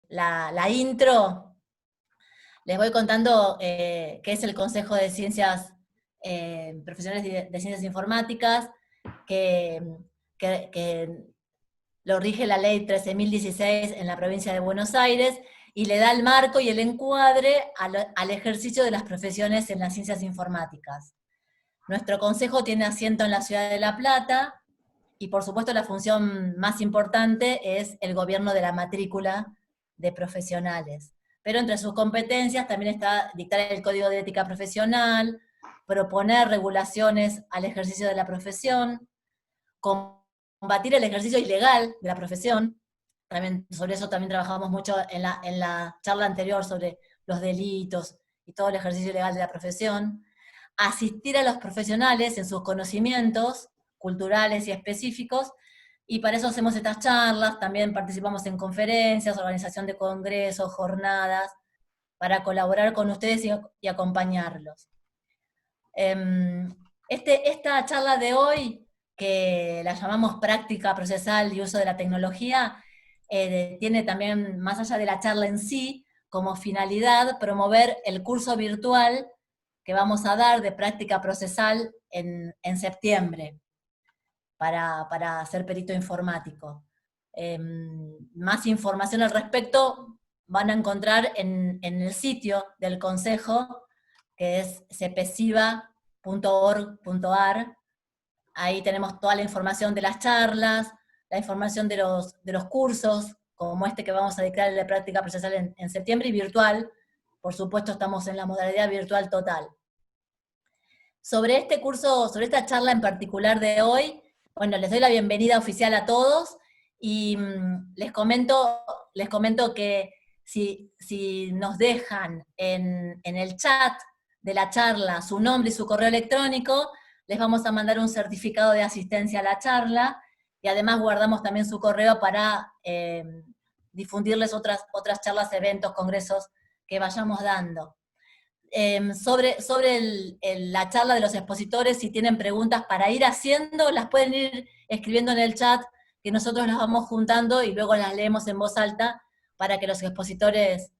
la intro, les voy contando qué es el Consejo de Ciencias Profesionales de Ciencias Informáticas, que, que lo rige la ley 13.016 en la provincia de Buenos Aires, y le da el marco y el encuadre al ejercicio de las profesiones en las ciencias informáticas. Nuestro consejo tiene asiento en la ciudad de La Plata, y por supuesto la función más importante es el gobierno de la matrícula de profesionales. Pero entre sus competencias también está dictar el código de ética profesional, proponer regulaciones al ejercicio de la profesión, combatir el ejercicio ilegal de la profesión. También, sobre eso también trabajamos mucho en la charla anterior sobre los delitos y todo el ejercicio ilegal de la profesión. Asistir a los profesionales en sus conocimientos culturales y específicos, y para eso hacemos estas charlas, también participamos en conferencias, organización de congresos, jornadas, para colaborar con ustedes y acompañarlos. Esta charla de hoy, que la llamamos práctica procesal y uso de la tecnología, tiene también, más allá de la charla en sí, como finalidad promover el curso virtual que vamos a dar de práctica procesal en septiembre, para ser perito informático. Más información al respecto van a encontrar en el sitio del Consejo, que es cepesiva.org.ar. Ahí tenemos toda la información de las charlas, la información de los cursos, como este que vamos a dictar de práctica procesal en septiembre, y virtual. Por supuesto, estamos en la modalidad virtual total. Sobre este curso, sobre esta charla en particular de hoy, bueno, les doy la bienvenida oficial a todos, y les comento que si nos dejan en el chat de la charla su nombre y su correo electrónico, les vamos a mandar un certificado de asistencia a la charla, y además guardamos también su correo para difundirles otras charlas, eventos, congresos que vayamos dando. Sobre la charla de los expositores, si tienen preguntas para ir haciendo, las pueden ir escribiendo en el chat, que nosotros las vamos juntando y luego las leemos en voz alta para que los expositores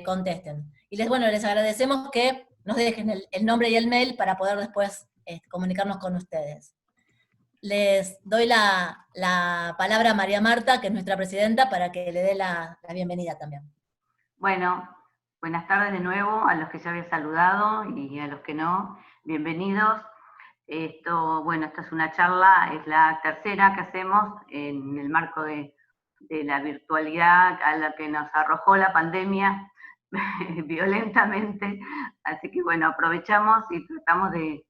contesten. Y les agradecemos que nos dejen el nombre y el mail para poder después comunicarnos con ustedes. Les doy la palabra a María Marta, que es nuestra presidenta, para que le dé la bienvenida también. Bueno, buenas tardes de nuevo a los que ya había saludado y a los que no, bienvenidos. Esta es una charla, es la tercera que hacemos en el marco de la virtualidad a la que nos arrojó la pandemia violentamente, así que bueno, aprovechamos y tratamos de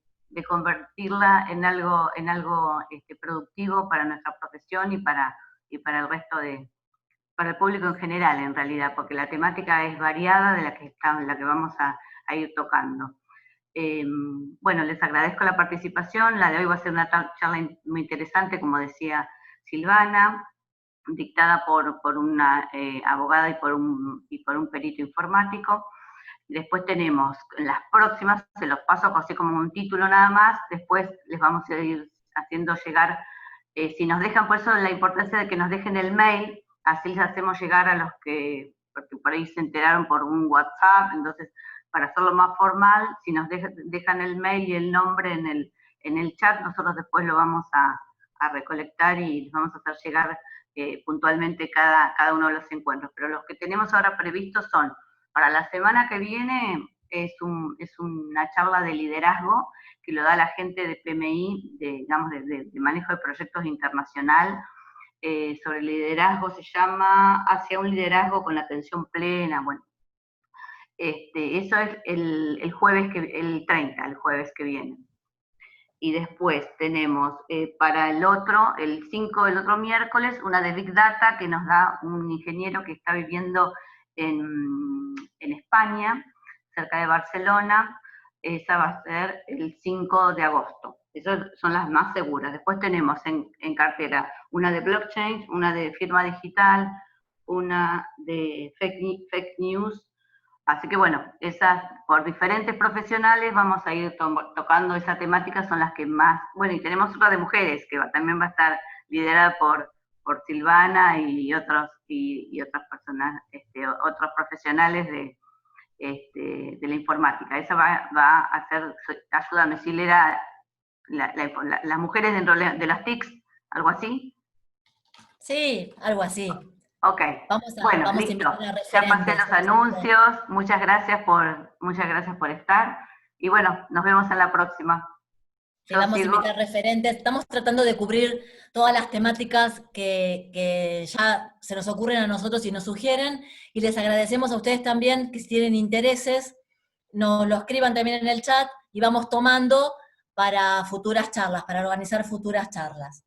convertirla en algo productivo para nuestra profesión y para el resto para el público en general, en realidad, porque la temática es variada de la que vamos a ir tocando. Les agradezco la participación. La de hoy va a ser una charla muy interesante, como decía Silvana, dictada por una abogada y por un perito informático. Después tenemos las próximas, se los paso así como un título nada más, después les vamos a ir haciendo llegar, si nos dejan, por eso la importancia de que nos dejen el mail, así les hacemos llegar a los que, porque por ahí se enteraron por un WhatsApp, entonces para hacerlo más formal, si nos dejan el mail y el nombre en el chat, nosotros después lo vamos a recolectar y les vamos a hacer llegar puntualmente cada uno de los encuentros. Pero los que tenemos ahora previstos son, para la semana que viene, es una charla de liderazgo que lo da la gente de PMI, de manejo de proyectos internacional, sobre liderazgo, se llama Hacia un liderazgo con la atención plena. Bueno, eso es el jueves, el 30, el jueves que viene. Y después tenemos para el 5, el otro miércoles, una de Big Data que nos da un ingeniero que está viviendo en España, cerca de Barcelona. Esa va a ser el 5 de agosto. Esas son las más seguras. Después tenemos en cartera una de blockchain, una de firma digital, una de fake news. Así que bueno, esas por diferentes profesionales vamos a ir tocando esa temática, son las que más, bueno, y tenemos otra de mujeres que también va a estar liderada por por Silvana y otras personas, otros profesionales de la informática. Esa va a ser, ayúdame, si era las mujeres de las TICs, algo así. Sí, algo así. Ok, bueno, vamos a listo. invitar a Ya pasé referentes. los anuncios, muchas gracias por estar, y bueno, nos vemos en la próxima. Sí, vamos a invitar referentes. Estamos tratando de cubrir todas las temáticas que ya se nos ocurren a nosotros y nos sugieren, y les agradecemos a ustedes también que si tienen intereses, nos lo escriban también en el chat, y vamos tomando para futuras charlas, para organizar futuras charlas.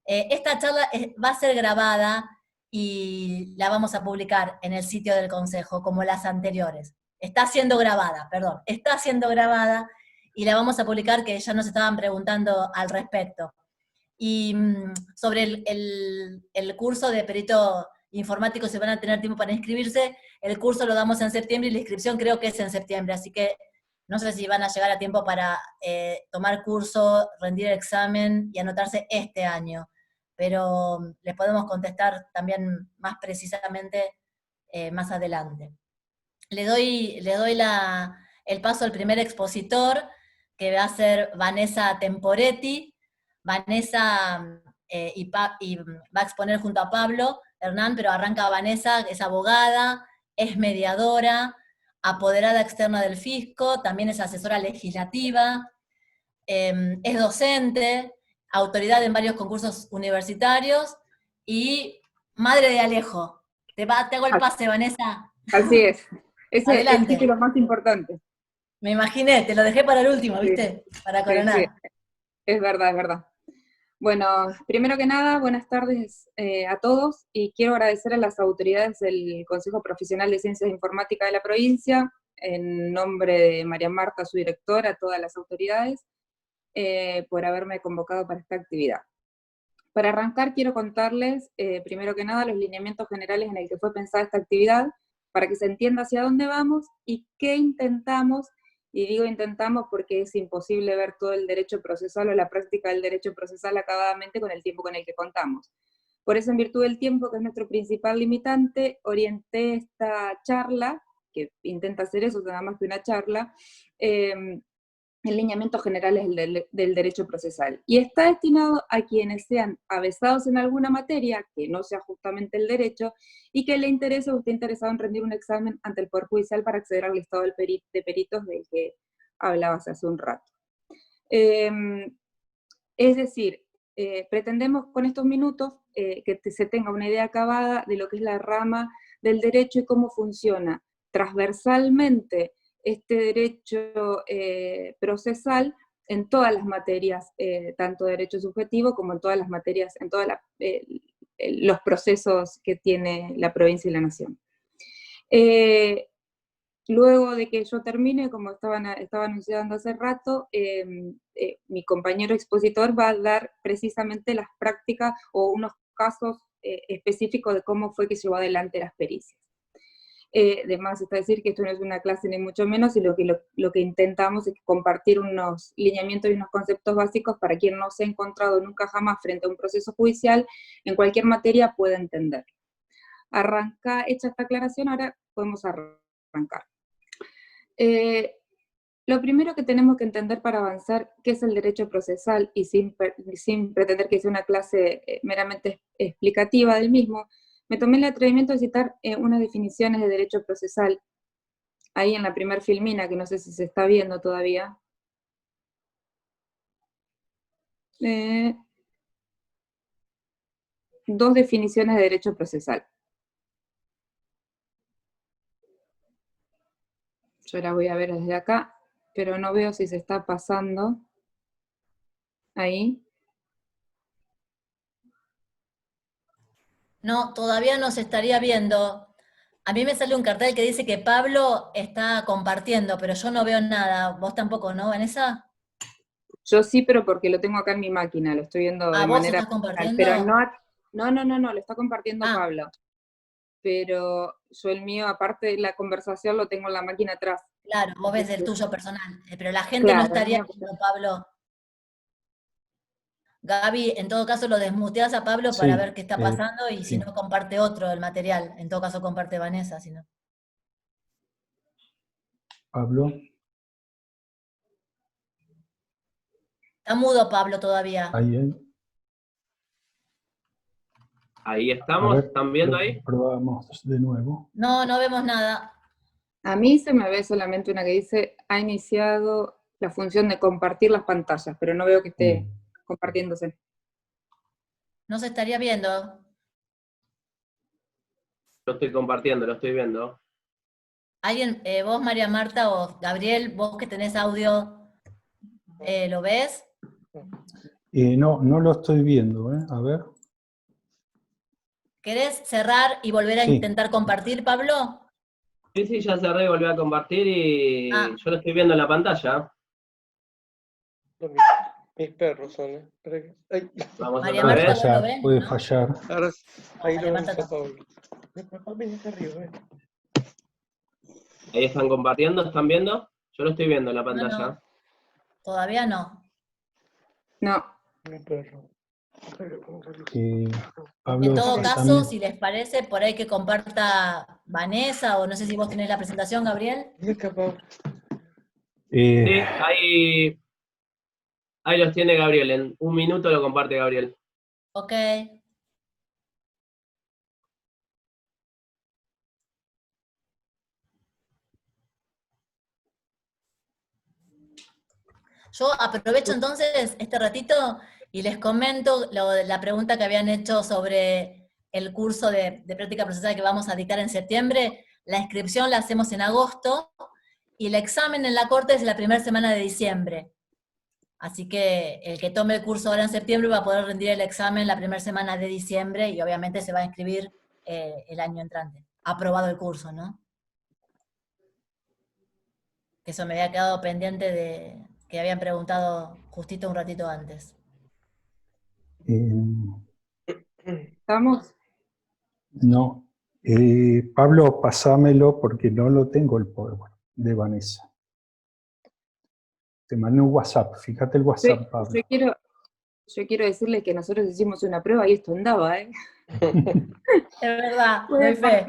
Esta charla va a ser grabada y la vamos a publicar en el sitio del Consejo, como las anteriores. Está siendo grabada, y la vamos a publicar, que ya nos estaban preguntando al respecto. Y sobre el curso de perito informático, si van a tener tiempo para inscribirse, el curso lo damos en septiembre y la inscripción creo que es en septiembre, así que no sé si van a llegar a tiempo para tomar curso, rendir el examen y anotarse este año, pero les podemos contestar también más precisamente más adelante. Le doy el paso al primer expositor, que va a ser Vanessa Temporetti. Vanessa va a exponer junto a Pablo Hernán, pero arranca Vanessa, es abogada, es mediadora, apoderada externa del fisco, también es asesora legislativa, es docente, autoridad en varios concursos universitarios y madre de Alejo. Te hago el pase, Vanessa. Así es. Ese es el Adelante. título más importante. Me imaginé, te lo dejé para el último, ¿viste? Sí, Para coronar. sí, es verdad, es verdad. Bueno, primero que nada, buenas tardes a todos, y quiero agradecer a las autoridades del Consejo Profesional de Ciencias Informáticas de la provincia, en nombre de María Marta, su directora, a todas las autoridades, por haberme convocado para esta actividad. Para arrancar, quiero contarles, primero que nada, los lineamientos generales en el que fue pensada esta actividad, para que se entienda hacia dónde vamos y qué intentamos. Y digo intentamos porque es imposible ver todo el derecho procesal o la práctica del derecho procesal acabadamente con el tiempo con el que contamos. Por eso, en virtud del tiempo, que es nuestro principal limitante, orienté esta charla, que intenta hacer eso, nada más que una charla, en lineamientos generales del derecho procesal. Y está destinado a quienes sean avesados en alguna materia, que no sea justamente el derecho, y que le interese o esté interesado en rendir un examen ante el Poder Judicial para acceder al listado de peritos del que hablabas hace un rato. Es decir, pretendemos con estos minutos que se tenga una idea acabada de lo que es la rama del derecho y cómo funciona transversalmente este derecho procesal en todas las materias, tanto derecho subjetivo como en todas las materias, en todos los procesos que tiene la provincia y la nación. Luego de que yo termine, como estaba anunciando hace rato, mi compañero expositor va a dar precisamente las prácticas o unos casos específicos de cómo fue que llevó adelante las pericias. Además, está decir que esto no es una clase ni mucho menos, y lo que intentamos es compartir unos lineamientos y unos conceptos básicos para quien no se ha encontrado nunca jamás frente a un proceso judicial, en cualquier materia pueda entender. Hecha esta aclaración, ahora podemos arrancar. Lo primero que tenemos que entender para avanzar qué es el derecho procesal, y sin pretender que sea una clase meramente explicativa del mismo, me tomé el atrevimiento de citar unas definiciones de derecho procesal, ahí en la primer filmina, que no sé si se está viendo todavía. Dos definiciones de derecho procesal. Yo la voy a ver desde acá, pero no veo si se está pasando. Ahí. No, todavía no se estaría viendo. A mí me sale un cartel que dice que Pablo está compartiendo, pero yo no veo nada. ¿Vos tampoco, no, Vanessa? Yo sí, pero porque lo tengo acá en mi máquina, lo estoy viendo de ¿Vos manera estás compartiendo? pero no, lo está compartiendo Pablo. Pero yo el mío, aparte de la conversación, lo tengo en la máquina atrás. Claro, vos ves el tuyo personal, pero la gente claro, no estaría viendo, Pablo. Gaby, en todo caso lo desmuteás a Pablo para Sí, ver qué está pasando y si sí. no comparte otro del material. En todo caso comparte Vanessa, si no. Pablo, Está mudo Pablo todavía. ahí. Ahí A estamos, ver, ¿están viendo ahí? probamos de nuevo. No, no vemos nada. A mí se me ve solamente una que dice, ha iniciado la función de compartir las pantallas, pero no veo que esté compartiéndose. No se estaría viendo. Lo estoy compartiendo, lo estoy viendo. ¿Alguien, vos María Marta o Gabriel, vos que tenés audio, lo ves? No, no lo estoy viendo, ¿eh? A ver. ¿Querés cerrar y volver a Sí. intentar compartir, Pablo? Sí, ya cerré, volví a compartir y Ah. yo lo estoy viendo en la pantalla. Mis perros son, ¿eh? Espera que- ay. Vamos María otra Marta, vez. ¿vos lo ves? Puede ¿No? fallar. Ahora sí. Ahí María lo Marta vemos a tampoco. Pablo. Papá, ven acá arriba, ven. Ahí están compartiendo, ¿están viendo? Yo lo estoy viendo en la No, pantalla. no. Todavía no. No, Mi perro. Pablo, En todo pasame. caso, si les parece, por ahí que comparta Vanessa, o no sé si vos tenés la presentación, Gabriel. Ven acá, Pablo. Sí, ahí los tiene Gabriel. En un minuto lo comparte Gabriel. Ok. Yo aprovecho entonces este ratito y les comento la pregunta que habían hecho sobre el curso de práctica procesal que vamos a dictar en septiembre. La inscripción la hacemos en agosto y el examen en la corte es la primera semana de diciembre. Así que el que tome el curso ahora en septiembre va a poder rendir el examen la primera semana de diciembre y obviamente se va a inscribir el año entrante. Aprobado el curso, ¿no? Que eso me había quedado pendiente de que habían preguntado justito un ratito antes. ¿estamos? No. Pablo, pasámelo porque no lo tengo el PowerPoint de Vanessa. Te mandé un WhatsApp, fíjate el WhatsApp, Pablo. Yo quiero decirles que nosotros hicimos una prueba y esto andaba, ¿eh? Es verdad, doy fe.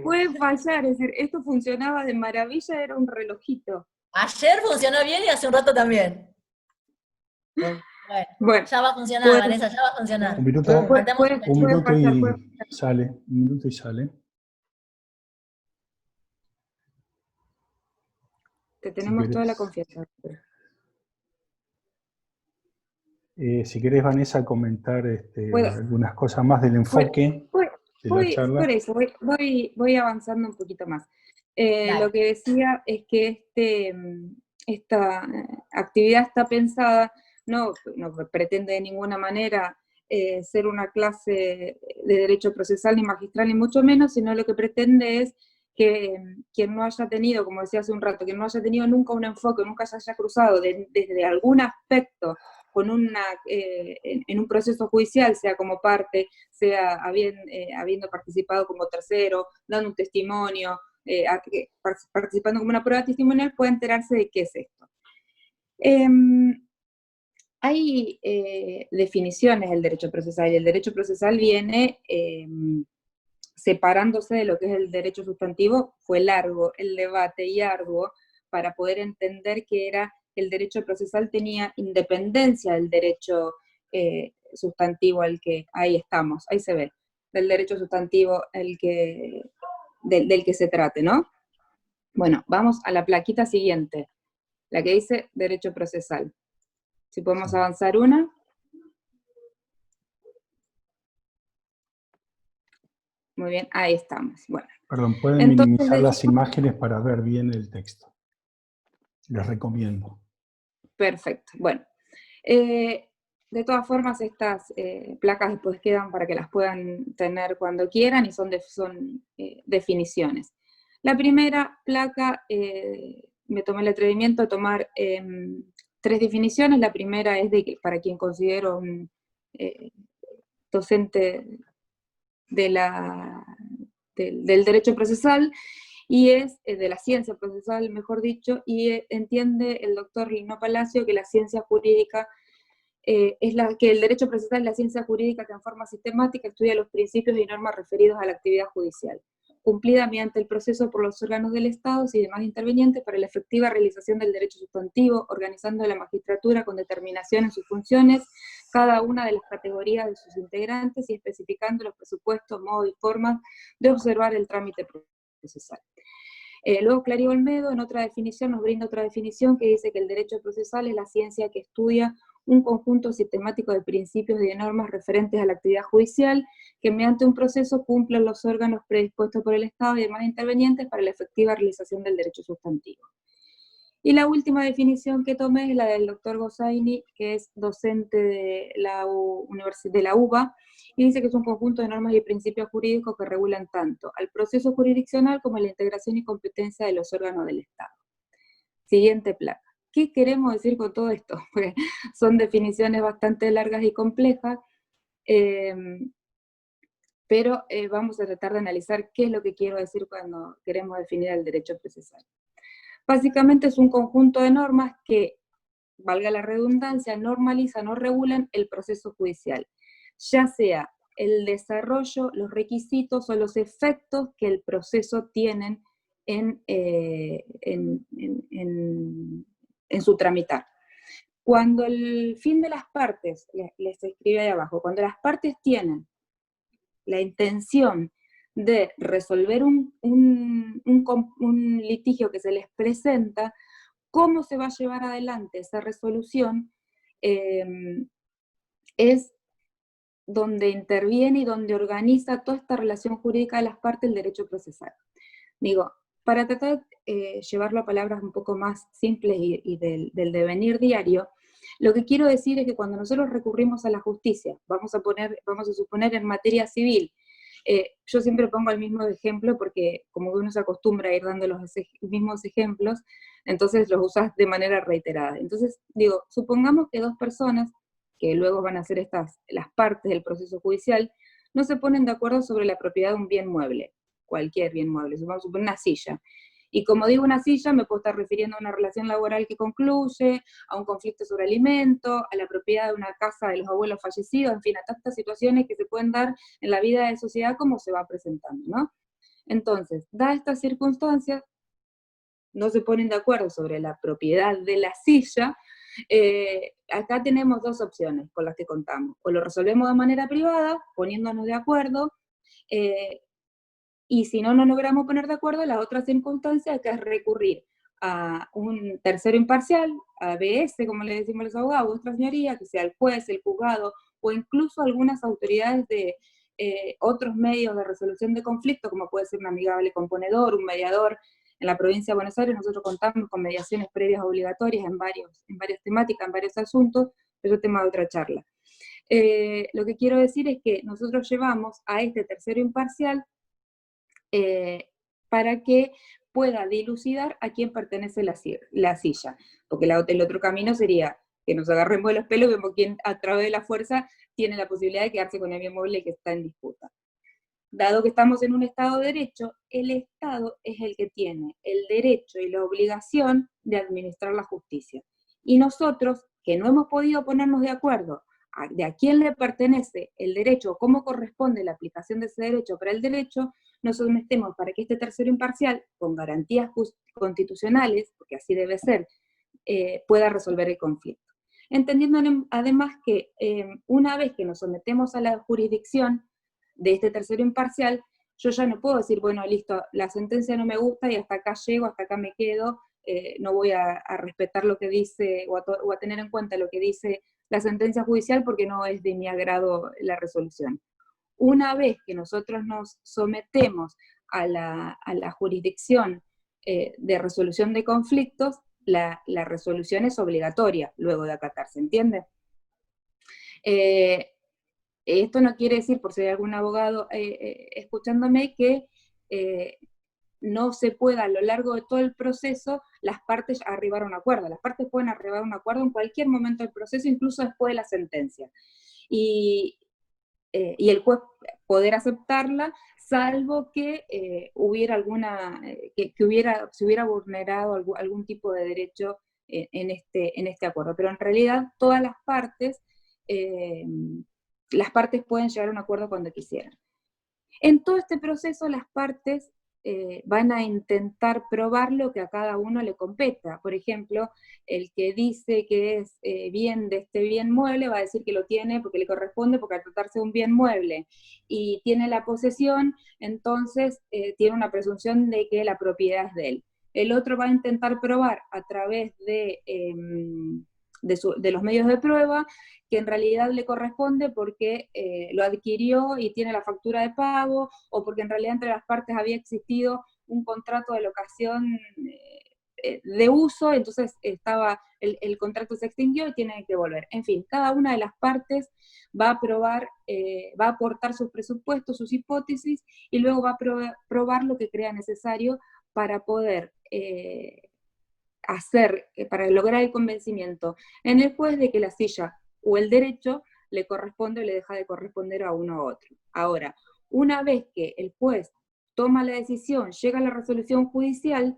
Puede fallar, es decir, esto funcionaba de maravilla, era un relojito. Ayer funcionó bien y hace un rato también. Bueno, ya va a funcionar, puede- Vanessa, ya va a funcionar. Un minuto, Matemos puede- un un minuto pasar, y puede sale. Un minuto y sale. Te tenemos querés. toda la confianza. Si querés, Vanessa, comentar Puedo. algunas cosas más del enfoque de la charla. Por eso, voy avanzando un poquito más. Dale. Lo que decía es que esta actividad está pensada, no pretende de ninguna manera ser una clase de derecho procesal ni magistral, ni mucho menos, sino lo que pretende es que quien no haya tenido, como decía hace un rato, que no haya tenido nunca un enfoque, nunca se haya cruzado desde algún aspecto con en un proceso judicial, sea como parte, sea habiendo participado como tercero, dando un testimonio, participando como una prueba testimonial, puede enterarse de qué es esto. Hay definiciones del derecho procesal, y el derecho procesal viene separándose de lo que es el derecho sustantivo. Fue largo el debate y arduo para poder entender que el derecho procesal tenía independencia del derecho sustantivo al que, ahí estamos, ahí se ve, del derecho sustantivo del que se trate, ¿no? Bueno, vamos a la plaquita siguiente, la que dice derecho procesal. Si podemos avanzar una. Muy bien, ahí estamos. Bueno. Perdón, pueden Entonces, minimizar las imágenes para ver bien el texto. Les recomiendo. Perfecto. Bueno, de todas formas estas placas después quedan para que las puedan tener cuando quieran y son definiciones. La primera placa, me tomé el atrevimiento de tomar 3 definiciones. La primera es para quien considero un docente del derecho procesal, y es de la ciencia procesal, mejor dicho, y entiende el doctor Lino Palacio que la ciencia jurídica es que el derecho procesal es la ciencia jurídica que en forma sistemática estudia los principios y normas referidos a la actividad judicial, cumplida mediante el proceso por los órganos del Estado y demás intervenientes para la efectiva realización del derecho sustantivo, organizando la magistratura con determinación en sus funciones, cada una de las categorías de sus integrantes y especificando los presupuestos, modos y formas de observar el trámite procesal. Luego Clary Olmedo en otra definición nos brinda otra definición que dice que el derecho procesal es la ciencia que estudia un conjunto sistemático de principios y de normas referentes a la actividad judicial que mediante un proceso cumplen los órganos predispuestos por el Estado y demás intervenientes para la efectiva realización del derecho sustantivo. Y la última definición que tomé es la del doctor Gossaini, que es docente de la UBA, y dice que es un conjunto de normas y principios jurídicos que regulan tanto al proceso jurisdiccional como a la integración y competencia de los órganos del Estado. Siguiente placa. ¿Qué queremos decir con todo esto? Porque son definiciones bastante largas y complejas, pero vamos a tratar de analizar qué es lo que quiero decir cuando queremos definir el derecho procesal. Básicamente es un conjunto de normas que, valga la redundancia, normalizan o regulan el proceso judicial, ya sea el desarrollo, los requisitos o los efectos que el proceso tienen en su tramitar. Cuando el fin de las partes, les escribe ahí abajo, cuando las partes tienen la intención de resolver un litigio que se les presenta, cómo se va a llevar adelante esa resolución, es donde interviene y donde organiza toda esta relación jurídica de las partes el derecho procesal. Digo, para tratar de llevarlo a palabras un poco más simples y del devenir diario, lo que quiero decir es que cuando nosotros recurrimos a la justicia, vamos a suponer en materia civil, yo siempre pongo el mismo ejemplo porque como uno se acostumbra a ir dando los mismos ejemplos, entonces los usas de manera reiterada. Entonces, digo, supongamos que dos personas, que luego van a ser las partes del proceso judicial, no se ponen de acuerdo sobre la propiedad de un bien mueble, cualquier bien mueble, vamos a suponer una silla. Y como digo una silla, me puedo estar refiriendo a una relación laboral que concluye, a un conflicto sobre alimento, a la propiedad de una casa de los abuelos fallecidos, en fin, a tantas situaciones que se pueden dar en la vida de sociedad como se va presentando, ¿no? Entonces, dadas estas circunstancias, no se ponen de acuerdo sobre la propiedad de la silla, acá tenemos dos opciones con las que contamos. O lo resolvemos de manera privada, poniéndonos de acuerdo, y si no nos logramos poner de acuerdo, la otra circunstancia que es recurrir a un tercero imparcial, a ABS, como le decimos los abogados, vuestra señoría, que sea el juez, el juzgado, o incluso algunas autoridades de otros medios de resolución de conflictos, como puede ser un amigable componedor, un mediador. En la provincia de Buenos Aires nosotros contamos con mediaciones previas obligatorias en varias temáticas, en varios asuntos, pero es tema de otra charla. Lo que quiero decir es que nosotros llevamos a este tercero imparcial para que pueda dilucidar a quién pertenece la silla, porque el otro camino sería que nos agarremos de los pelos y vemos quién a través de la fuerza tiene la posibilidad de quedarse con el bien mueble que está en disputa. Dado que estamos en un Estado de Derecho, el Estado es el que tiene el derecho y la obligación de administrar la justicia. Y nosotros, que no hemos podido ponernos de acuerdo de a quién le pertenece el derecho, cómo corresponde la aplicación de ese derecho para el derecho, nos sometemos para que este tercero imparcial, con garantías constitucionales, porque así debe ser, pueda resolver el conflicto. Entendiendo además que una vez que nos sometemos a la jurisdicción de este tercero imparcial, yo ya no puedo decir, bueno, listo, la sentencia no me gusta y hasta acá llego, hasta acá me quedo, no voy a respetar lo que dice o a tener en cuenta lo que dice la sentencia judicial porque no es de mi agrado la resolución. Una vez que nosotros nos sometemos a la jurisdicción de resolución de conflictos, la resolución es obligatoria luego de acatarse, ¿entiende? Esto no quiere decir, por si hay algún abogado escuchándome, que no se pueda a lo largo de todo el proceso las partes arribar a un acuerdo. Las partes pueden arribar a un acuerdo en cualquier momento del proceso, incluso después de la sentencia. Y el juez poder aceptarla, salvo que hubiera se hubiera vulnerado algún tipo de derecho en este acuerdo. Pero en realidad todas las partes las partes pueden llegar a un acuerdo cuando quisieran. En todo este proceso las partes van a intentar probar lo que a cada uno le competa. Por ejemplo, el que dice que es bien de este bien mueble va a decir que lo tiene porque le corresponde, porque al tratarse de un bien mueble y tiene la posesión, entonces tiene una presunción de que la propiedad es de él. El otro va a intentar probar a través de los medios de prueba que en realidad le corresponde porque lo adquirió y tiene la factura de pago, o porque en realidad entre las partes había existido un contrato de locación de uso, entonces el contrato se extinguió y tiene que volver. En fin, cada una de las partes va a probar, va a aportar sus presupuestos, sus hipótesis, y luego va a probar lo que crea necesario para poder para lograr el convencimiento en el juez de que la silla o el derecho le corresponde o le deja de corresponder a uno u otro. Ahora, una vez que el juez toma la decisión, llega a la resolución judicial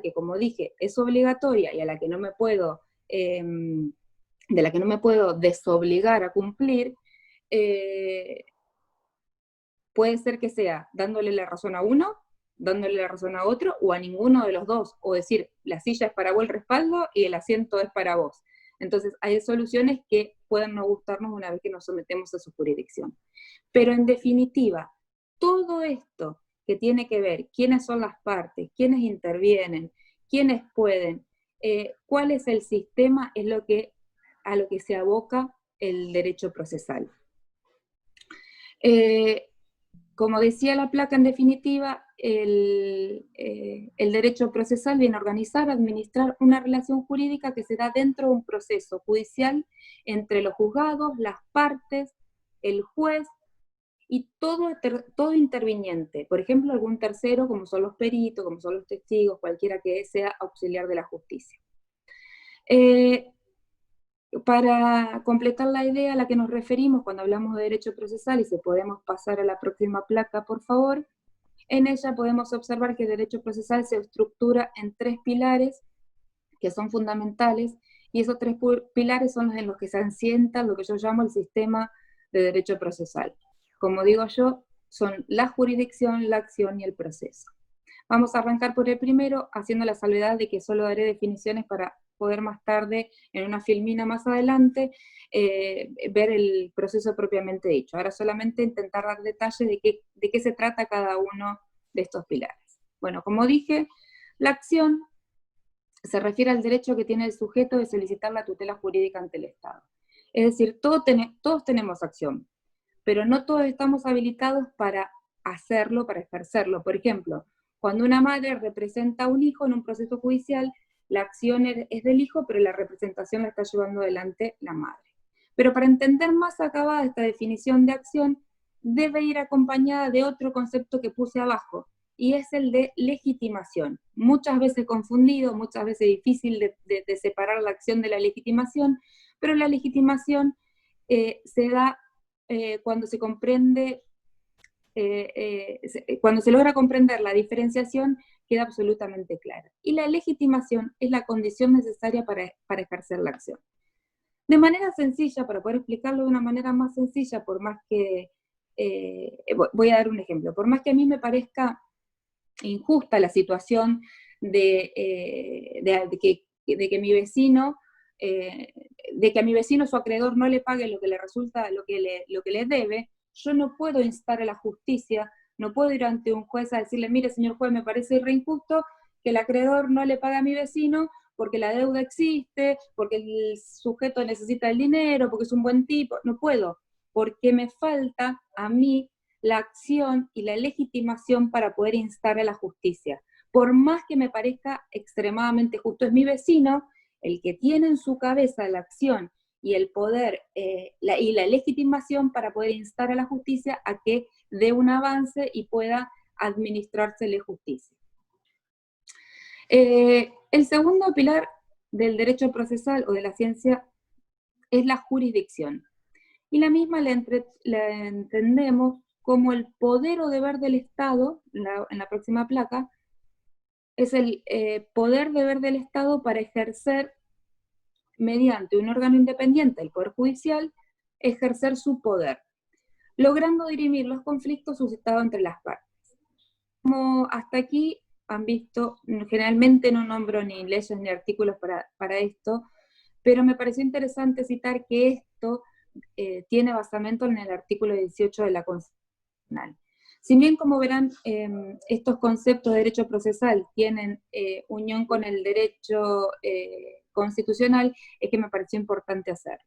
que, como dije, es obligatoria y a la que no me puedo, de la que no me puedo desobligar a cumplir, puede ser que sea dándole la razón a uno, dándole la razón a otro, o a ninguno de los dos, o decir, la silla es para vos el respaldo y el asiento es para vos. Entonces, hay soluciones que pueden no gustarnos una vez que nos sometemos a su jurisdicción. Pero en definitiva, todo esto que tiene que ver quiénes son las partes, quiénes intervienen, quiénes pueden, cuál es el sistema, es a lo que se aboca el derecho procesal. Como decía la placa, en definitiva, el derecho procesal viene a organizar, administrar una relación jurídica que se da dentro de un proceso judicial entre los juzgados, las partes, el juez y todo interviniente. Por ejemplo, algún tercero, como son los peritos, como son los testigos, cualquiera que sea auxiliar de la justicia. Para completar la idea a la que nos referimos cuando hablamos de derecho procesal, y si podemos pasar a la próxima placa, por favor, en ella podemos observar que el derecho procesal se estructura en 3 pilares que son fundamentales, y esos 3 pilares son los en los que se asienta lo que yo llamo el sistema de derecho procesal. Como digo yo, son la jurisdicción, la acción y el proceso. Vamos a arrancar por el primero, haciendo la salvedad de que solo daré definiciones para poder más tarde, en una filmina más adelante, ver el proceso propiamente dicho. Ahora solamente intentar dar detalles de qué se trata cada uno de estos pilares. Bueno, como dije, la acción se refiere al derecho que tiene el sujeto de solicitar la tutela jurídica ante el Estado. Es decir, todos tenemos acción, pero no todos estamos habilitados para hacerlo, para ejercerlo. Por ejemplo, cuando una madre representa a un hijo en un proceso judicial, la acción es del hijo, pero la representación la está llevando adelante la madre. Pero para entender más acabada esta definición de acción, debe ir acompañada de otro concepto que puse abajo, y es el de legitimación. Muchas veces confundido, muchas veces difícil de separar la acción de la legitimación, pero la legitimación se da cuando se comprende, cuando se logra comprender la diferenciación, queda absolutamente clara. Y la legitimación es la condición necesaria para ejercer la acción. De manera sencilla, para poder explicarlo de una manera más sencilla, por más que, voy a dar un ejemplo, por más que a mí me parezca injusta la situación de que mi vecino, su acreedor no le pague lo que le resulta, lo que le debe, yo no puedo instar a la justicia, no puedo ir ante un juez a decirle, mire señor juez, me parece re injusto que el acreedor no le pague a mi vecino porque la deuda existe, porque el sujeto necesita el dinero, porque es un buen tipo. No puedo, porque me falta a mí la acción y la legitimación para poder instar a la justicia. Por más que me parezca extremadamente justo, es mi vecino el que tiene en su cabeza la acción y el poder y la legitimación para poder instar a la justicia a que dé un avance y pueda administrársele justicia. El segundo pilar del derecho procesal o de la ciencia es la jurisdicción. Y la misma la entendemos como el poder o deber del Estado, en la próxima placa, es el poder deber del Estado para ejercer mediante un órgano independiente, el Poder Judicial, ejercer su poder, logrando dirimir los conflictos suscitados entre las partes. Como hasta aquí han visto, generalmente no nombro ni leyes ni artículos para esto, pero me pareció interesante citar que esto tiene basamento en el artículo 18 de la Constitución. Si bien, como verán, estos conceptos de derecho procesal tienen unión con el derecho constitucional, es que me pareció importante hacerlo.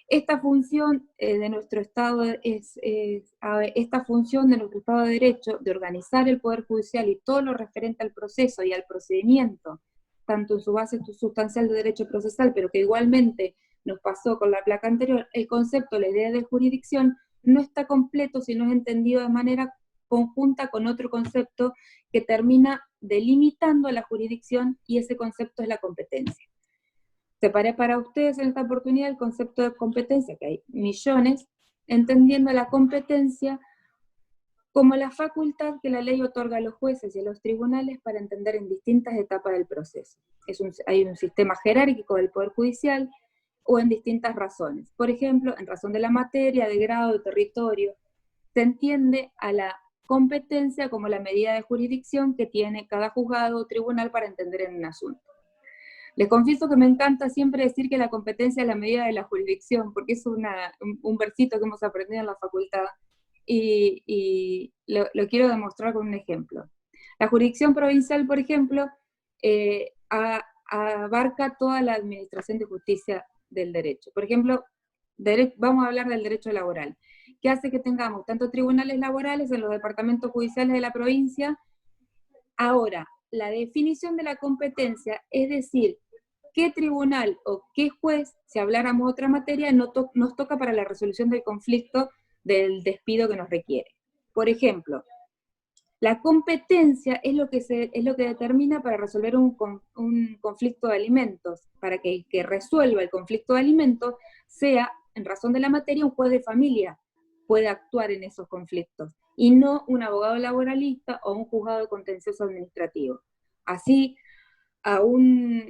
Esta función de nuestro Estado esta función de nuestro Estado de Derecho, de organizar el Poder Judicial y todo lo referente al proceso y al procedimiento, tanto en su base sustancial de derecho procesal, pero que igualmente nos pasó con la placa anterior, el concepto, la idea de jurisdicción, no está completo si no es entendido de manera conjunta con otro concepto que termina delimitando la jurisdicción, y ese concepto es la competencia. Separé para ustedes en esta oportunidad el concepto de competencia, que hay millones, entendiendo la competencia como la facultad que la ley otorga a los jueces y a los tribunales para entender en distintas etapas del proceso. Hay un sistema jerárquico del Poder Judicial, o en distintas razones. Por ejemplo, en razón de la materia, de grado, de territorio, se entiende a la competencia como la medida de jurisdicción que tiene cada juzgado o tribunal para entender en un asunto. Les confieso que me encanta siempre decir que la competencia es la medida de la jurisdicción, porque es un versito que hemos aprendido en la facultad, y lo quiero demostrar con un ejemplo. La jurisdicción provincial, por ejemplo, abarca toda la administración de justicia del derecho. Por ejemplo, vamos a hablar del derecho laboral, que hace que tengamos tanto tribunales laborales en los departamentos judiciales de la provincia. Ahora, la definición de la competencia, es decir, qué tribunal o qué juez, si habláramos otra materia, nos toca para la resolución del conflicto del despido que nos requiere. Por ejemplo, la competencia es lo que determina para resolver un conflicto de alimentos, para que el que resuelva el conflicto de alimentos sea, en razón de la materia, un juez de familia, puede actuar en esos conflictos, y no un abogado laboralista o un juzgado de contencioso administrativo. Así, a un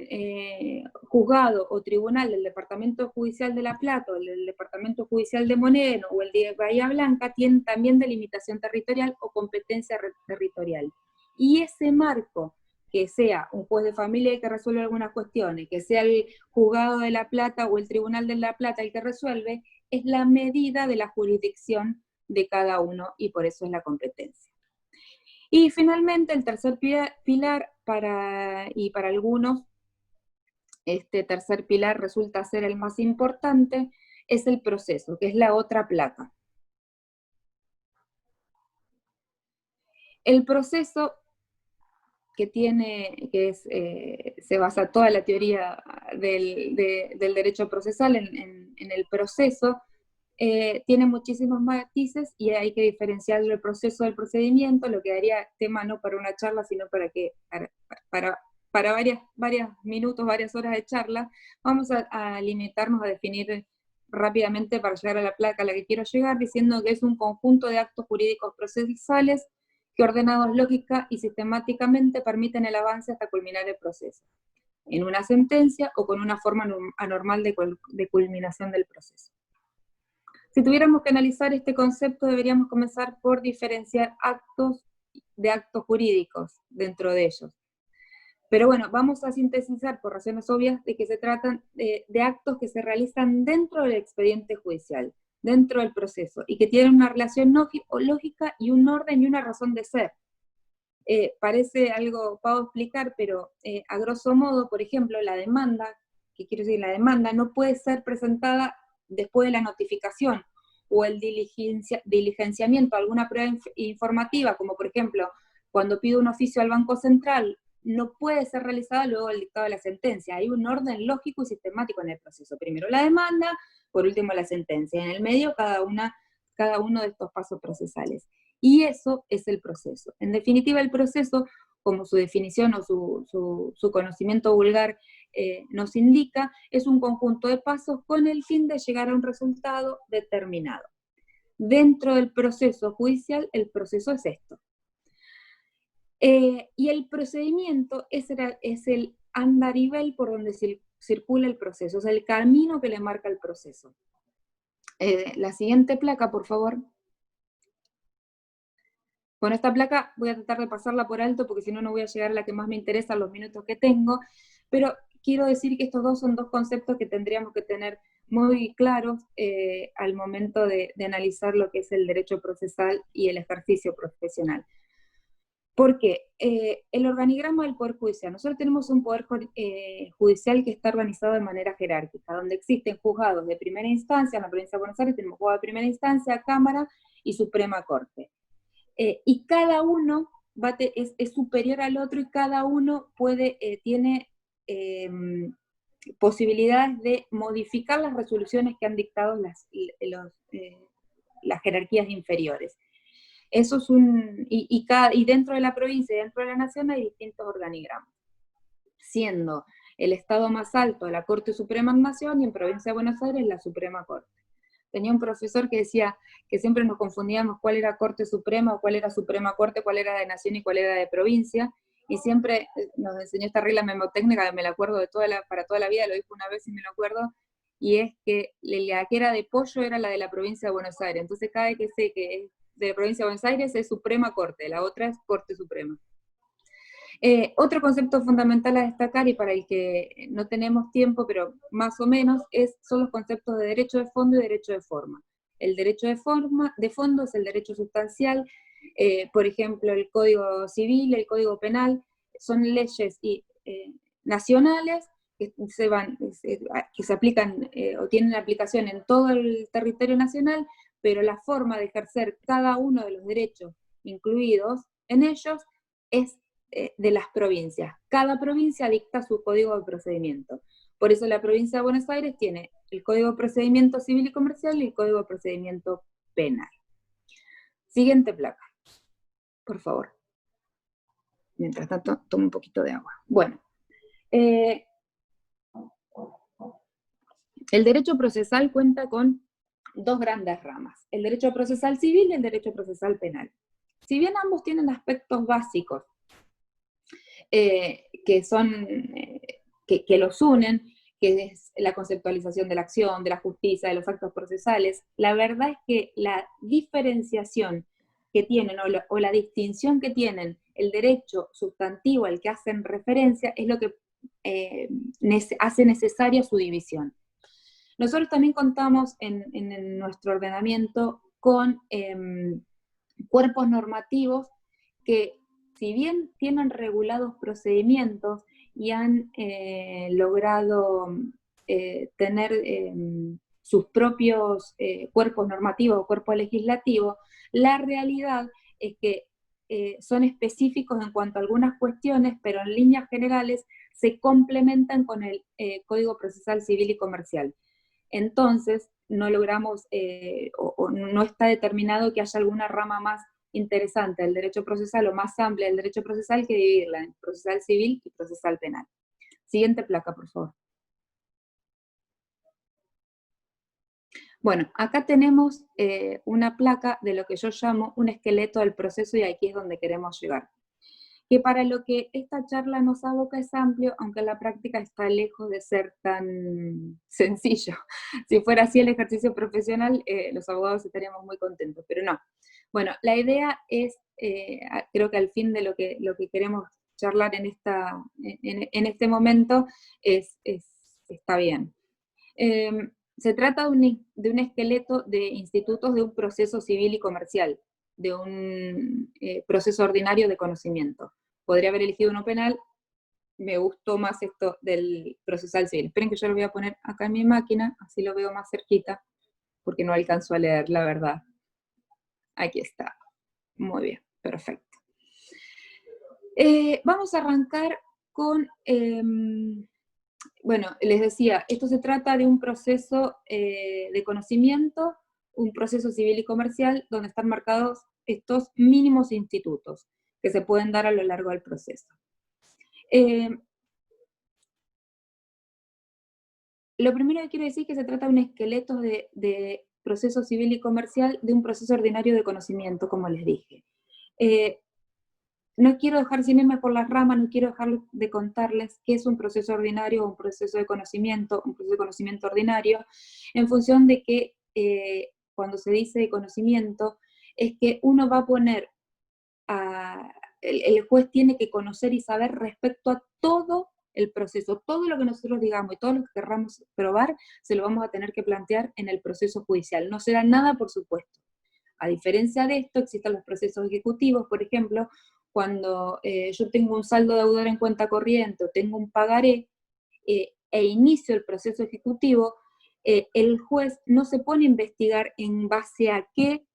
juzgado o tribunal del Departamento Judicial de La Plata, o el Departamento Judicial de Moreno, o el de Bahía Blanca, tienen también delimitación territorial o competencia territorial. Y ese marco, que sea un juez de familia el que resuelve algunas cuestiones, que sea el juzgado de La Plata o el tribunal de La Plata el que resuelve, es la medida de la jurisdicción de cada uno, y por eso es la competencia. Y finalmente, el tercer pilar, para algunos, este tercer pilar resulta ser el más importante, es el proceso, que es la otra placa. El proceso se basa toda la teoría del derecho procesal en el proceso, tiene muchísimos matices, y hay que diferenciar el proceso del procedimiento, lo que daría tema no para una charla, sino para varios minutos, varias horas de charla. Vamos a limitarnos a definir rápidamente, para llegar a la placa a la que quiero llegar, diciendo que es un conjunto de actos jurídicos procesales que, ordenados lógica y sistemáticamente, permiten el avance hasta culminar el proceso, en una sentencia o con una forma anormal de culminación del proceso. Si tuviéramos que analizar este concepto, deberíamos comenzar por diferenciar actos de actos jurídicos dentro de ellos. Pero bueno, vamos a sintetizar, por razones obvias, de que se tratan de actos que se realizan dentro del expediente judicial, dentro del proceso, y que tienen una relación lógica y un orden y una razón de ser. Parece algo para explicar, pero a grosso modo, por ejemplo, la demanda, la demanda no puede ser presentada después de la notificación, o el diligenciamiento de alguna prueba informativa, como por ejemplo, cuando pido un oficio al Banco Central, no puede ser realizada luego del dictado de la sentencia. Hay un orden lógico y sistemático en el proceso. Primero la demanda, por último la sentencia. En el medio cada uno de estos pasos procesales. Y eso es el proceso. En definitiva, el proceso, como su definición o su conocimiento vulgar nos indica, es un conjunto de pasos con el fin de llegar a un resultado determinado. Dentro del proceso judicial, el proceso es esto. Y el procedimiento es el andarivel por donde circula el proceso, es el camino que le marca el proceso. La siguiente placa, por favor. Bueno, esta placa voy a tratar de pasarla por alto porque si no, no voy a llegar a la que más me interesa en los minutos que tengo, pero quiero decir que estos dos son dos conceptos que tendríamos que tener muy claros al momento de analizar lo que es el derecho procesal y el ejercicio profesional. Porque el organigrama del Poder Judicial, nosotros tenemos un Poder Judicial que está organizado de manera jerárquica, donde existen juzgados de primera instancia, en la provincia de Buenos Aires tenemos juzgado de primera instancia, Cámara y Suprema Corte. Y cada uno es superior al otro y cada uno tiene posibilidades de modificar las resoluciones que han dictado las jerarquías inferiores. Eso es y dentro de la provincia y dentro de la nación hay distintos organigramas, siendo el estado más alto la Corte Suprema en Nación y en Provincia de Buenos Aires la Suprema Corte. Tenía un profesor que decía que siempre nos confundíamos cuál era Corte Suprema o cuál era Suprema Corte, cuál era de Nación y cuál era de provincia, y siempre nos enseñó esta regla memotécnica que me la acuerdo para toda la vida, lo dijo una vez y me lo acuerdo, y es que la que era de pollo era la de la Provincia de Buenos Aires. Entonces cada vez que sé que es de la Provincia de Buenos Aires es Suprema Corte, la otra es Corte Suprema. Otro concepto fundamental a destacar, y para el que no tenemos tiempo, pero más o menos, son los conceptos de derecho de fondo y derecho de forma. El derecho de fondo es el derecho sustancial, por ejemplo, el Código Civil, el Código Penal, son leyes nacionales que se aplican o tienen aplicación en todo el territorio nacional, pero la forma de ejercer cada uno de los derechos incluidos en ellos es de las provincias. Cada provincia dicta su código de procedimiento. Por eso la provincia de Buenos Aires tiene el Código de Procedimiento Civil y Comercial y el Código de Procedimiento Penal. Siguiente placa, por favor. Mientras tanto, tomo un poquito de agua. Bueno, el derecho procesal cuenta con dos grandes ramas, el derecho procesal civil y el derecho procesal penal. Si bien ambos tienen aspectos básicos que los unen, que es la conceptualización de la acción, de la justicia, de los actos procesales, la verdad es que la diferenciación que tienen o la distinción que tienen el derecho sustantivo al que hacen referencia es lo que hace necesaria su división. Nosotros también contamos en nuestro ordenamiento con cuerpos normativos que, si bien tienen regulados procedimientos y han logrado tener sus propios cuerpos normativos o cuerpo legislativo, la realidad es que son específicos en cuanto a algunas cuestiones, pero en líneas generales se complementan con el Código Procesal Civil y Comercial. Entonces, no logramos, o no está determinado que haya alguna rama más interesante del derecho procesal o más amplia del derecho procesal que dividirla en procesal civil y procesal penal. Siguiente placa, por favor. Bueno, acá tenemos una placa de lo que yo llamo un esqueleto del proceso y aquí es donde queremos llegar. Que para lo que esta charla nos aboca es amplio, aunque en la práctica está lejos de ser tan sencillo. Si fuera así el ejercicio profesional, los abogados estaríamos muy contentos, pero no. Bueno, la idea es, creo que al fin de lo que queremos charlar en este momento está bien. Se trata de un esqueleto de institutos de un proceso civil y comercial, de un proceso ordinario de conocimiento. Podría haber elegido uno penal, me gustó más esto del procesal civil. Esperen que yo lo voy a poner acá en mi máquina, así lo veo más cerquita, porque no alcanzo a leer, la verdad. Aquí está. Muy bien, perfecto. Vamos a arrancar con, bueno, les decía, esto se trata de un proceso de conocimiento, un proceso civil y comercial, donde están marcados estos mínimos institutos que se pueden dar a lo largo del proceso. Lo primero que quiero decir es que se trata de un esqueleto de proceso civil y comercial de un proceso ordinario de conocimiento, como les dije. no quiero dejar sin irme por las ramas, no quiero dejar de contarles qué es un proceso ordinario o un proceso de conocimiento ordinario, en función de que cuando se dice de conocimiento, es que uno va a poner, el juez tiene que conocer y saber respecto a todo el proceso, todo lo que nosotros digamos y todo lo que querramos probar, se lo vamos a tener que plantear en el proceso judicial, no será nada por supuesto. A diferencia de esto, existen los procesos ejecutivos, por ejemplo, cuando yo tengo un saldo deudor en cuenta corriente o tengo un pagaré e inicio el proceso ejecutivo, el juez no se pone a investigar en base a qué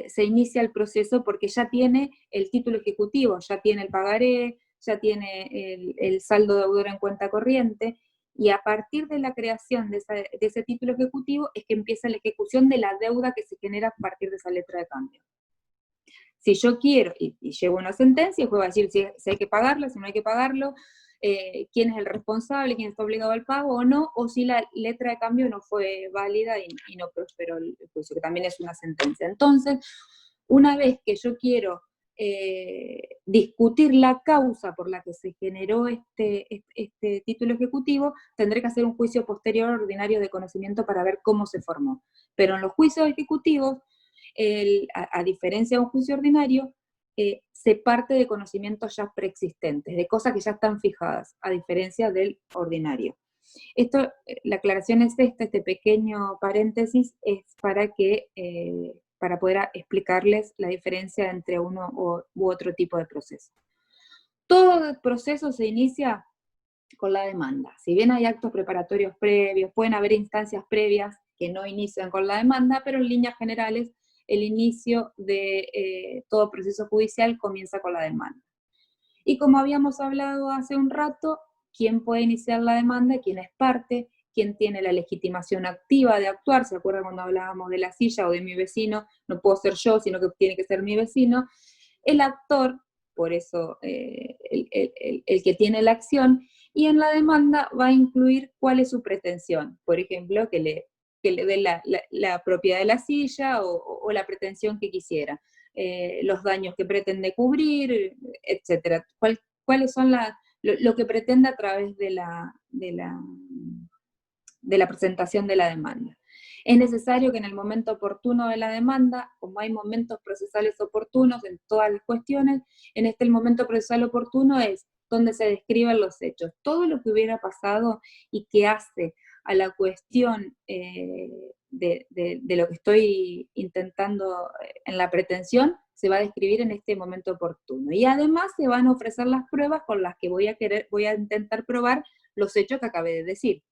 se inicia el proceso porque ya tiene el título ejecutivo, ya tiene el pagaré, ya tiene el saldo deudor en cuenta corriente, y a partir de la creación de ese título ejecutivo es que empieza la ejecución de la deuda que se genera a partir de esa letra de cambio. Si yo quiero, y llevo una sentencia, el juez va a decir si hay que pagarlo, si no hay que pagarlo, quién es el responsable, quién está obligado al pago o no, o si la letra de cambio no fue válida y no prosperó el juicio, que también es una sentencia. Entonces, una vez que yo quiero discutir la causa por la que se generó este título ejecutivo, tendré que hacer un juicio posterior ordinario de conocimiento para ver cómo se formó. Pero en los juicios ejecutivos, a diferencia de un juicio ordinario, se parte de conocimientos ya preexistentes, de cosas que ya están fijadas, a diferencia del ordinario. Esto, la aclaración es este pequeño paréntesis es para que para poder explicarles la diferencia entre uno u otro tipo de proceso. Todo el proceso se inicia con la demanda. Si bien hay actos preparatorios previos, pueden haber instancias previas que no inician con la demanda, pero en líneas generales el inicio de todo proceso judicial comienza con la demanda. Y como habíamos hablado hace un rato, ¿quién puede iniciar la demanda? ¿Quién es parte? ¿Quién tiene la legitimación activa de actuar? ¿Se acuerdan cuando hablábamos de la silla o de mi vecino? No puedo ser yo, sino que tiene que ser mi vecino. El actor, por eso el que tiene la acción, y en la demanda va a incluir cuál es su pretensión. Por ejemplo, que le dé la propiedad de la silla o la pretensión que quisiera. Los daños que pretende cubrir, etc. ¿Cuáles son lo que pretende a través de la presentación de la demanda? Es necesario que en el momento oportuno de la demanda, como hay momentos procesales oportunos en todas las cuestiones, el momento procesal oportuno es donde se describen los hechos. Todo lo que hubiera pasado y que hace a la cuestión de lo que estoy intentando en la pretensión, se va a describir en este momento oportuno. Y además se van a ofrecer las pruebas con las que voy a intentar probar los hechos que acabé de decir.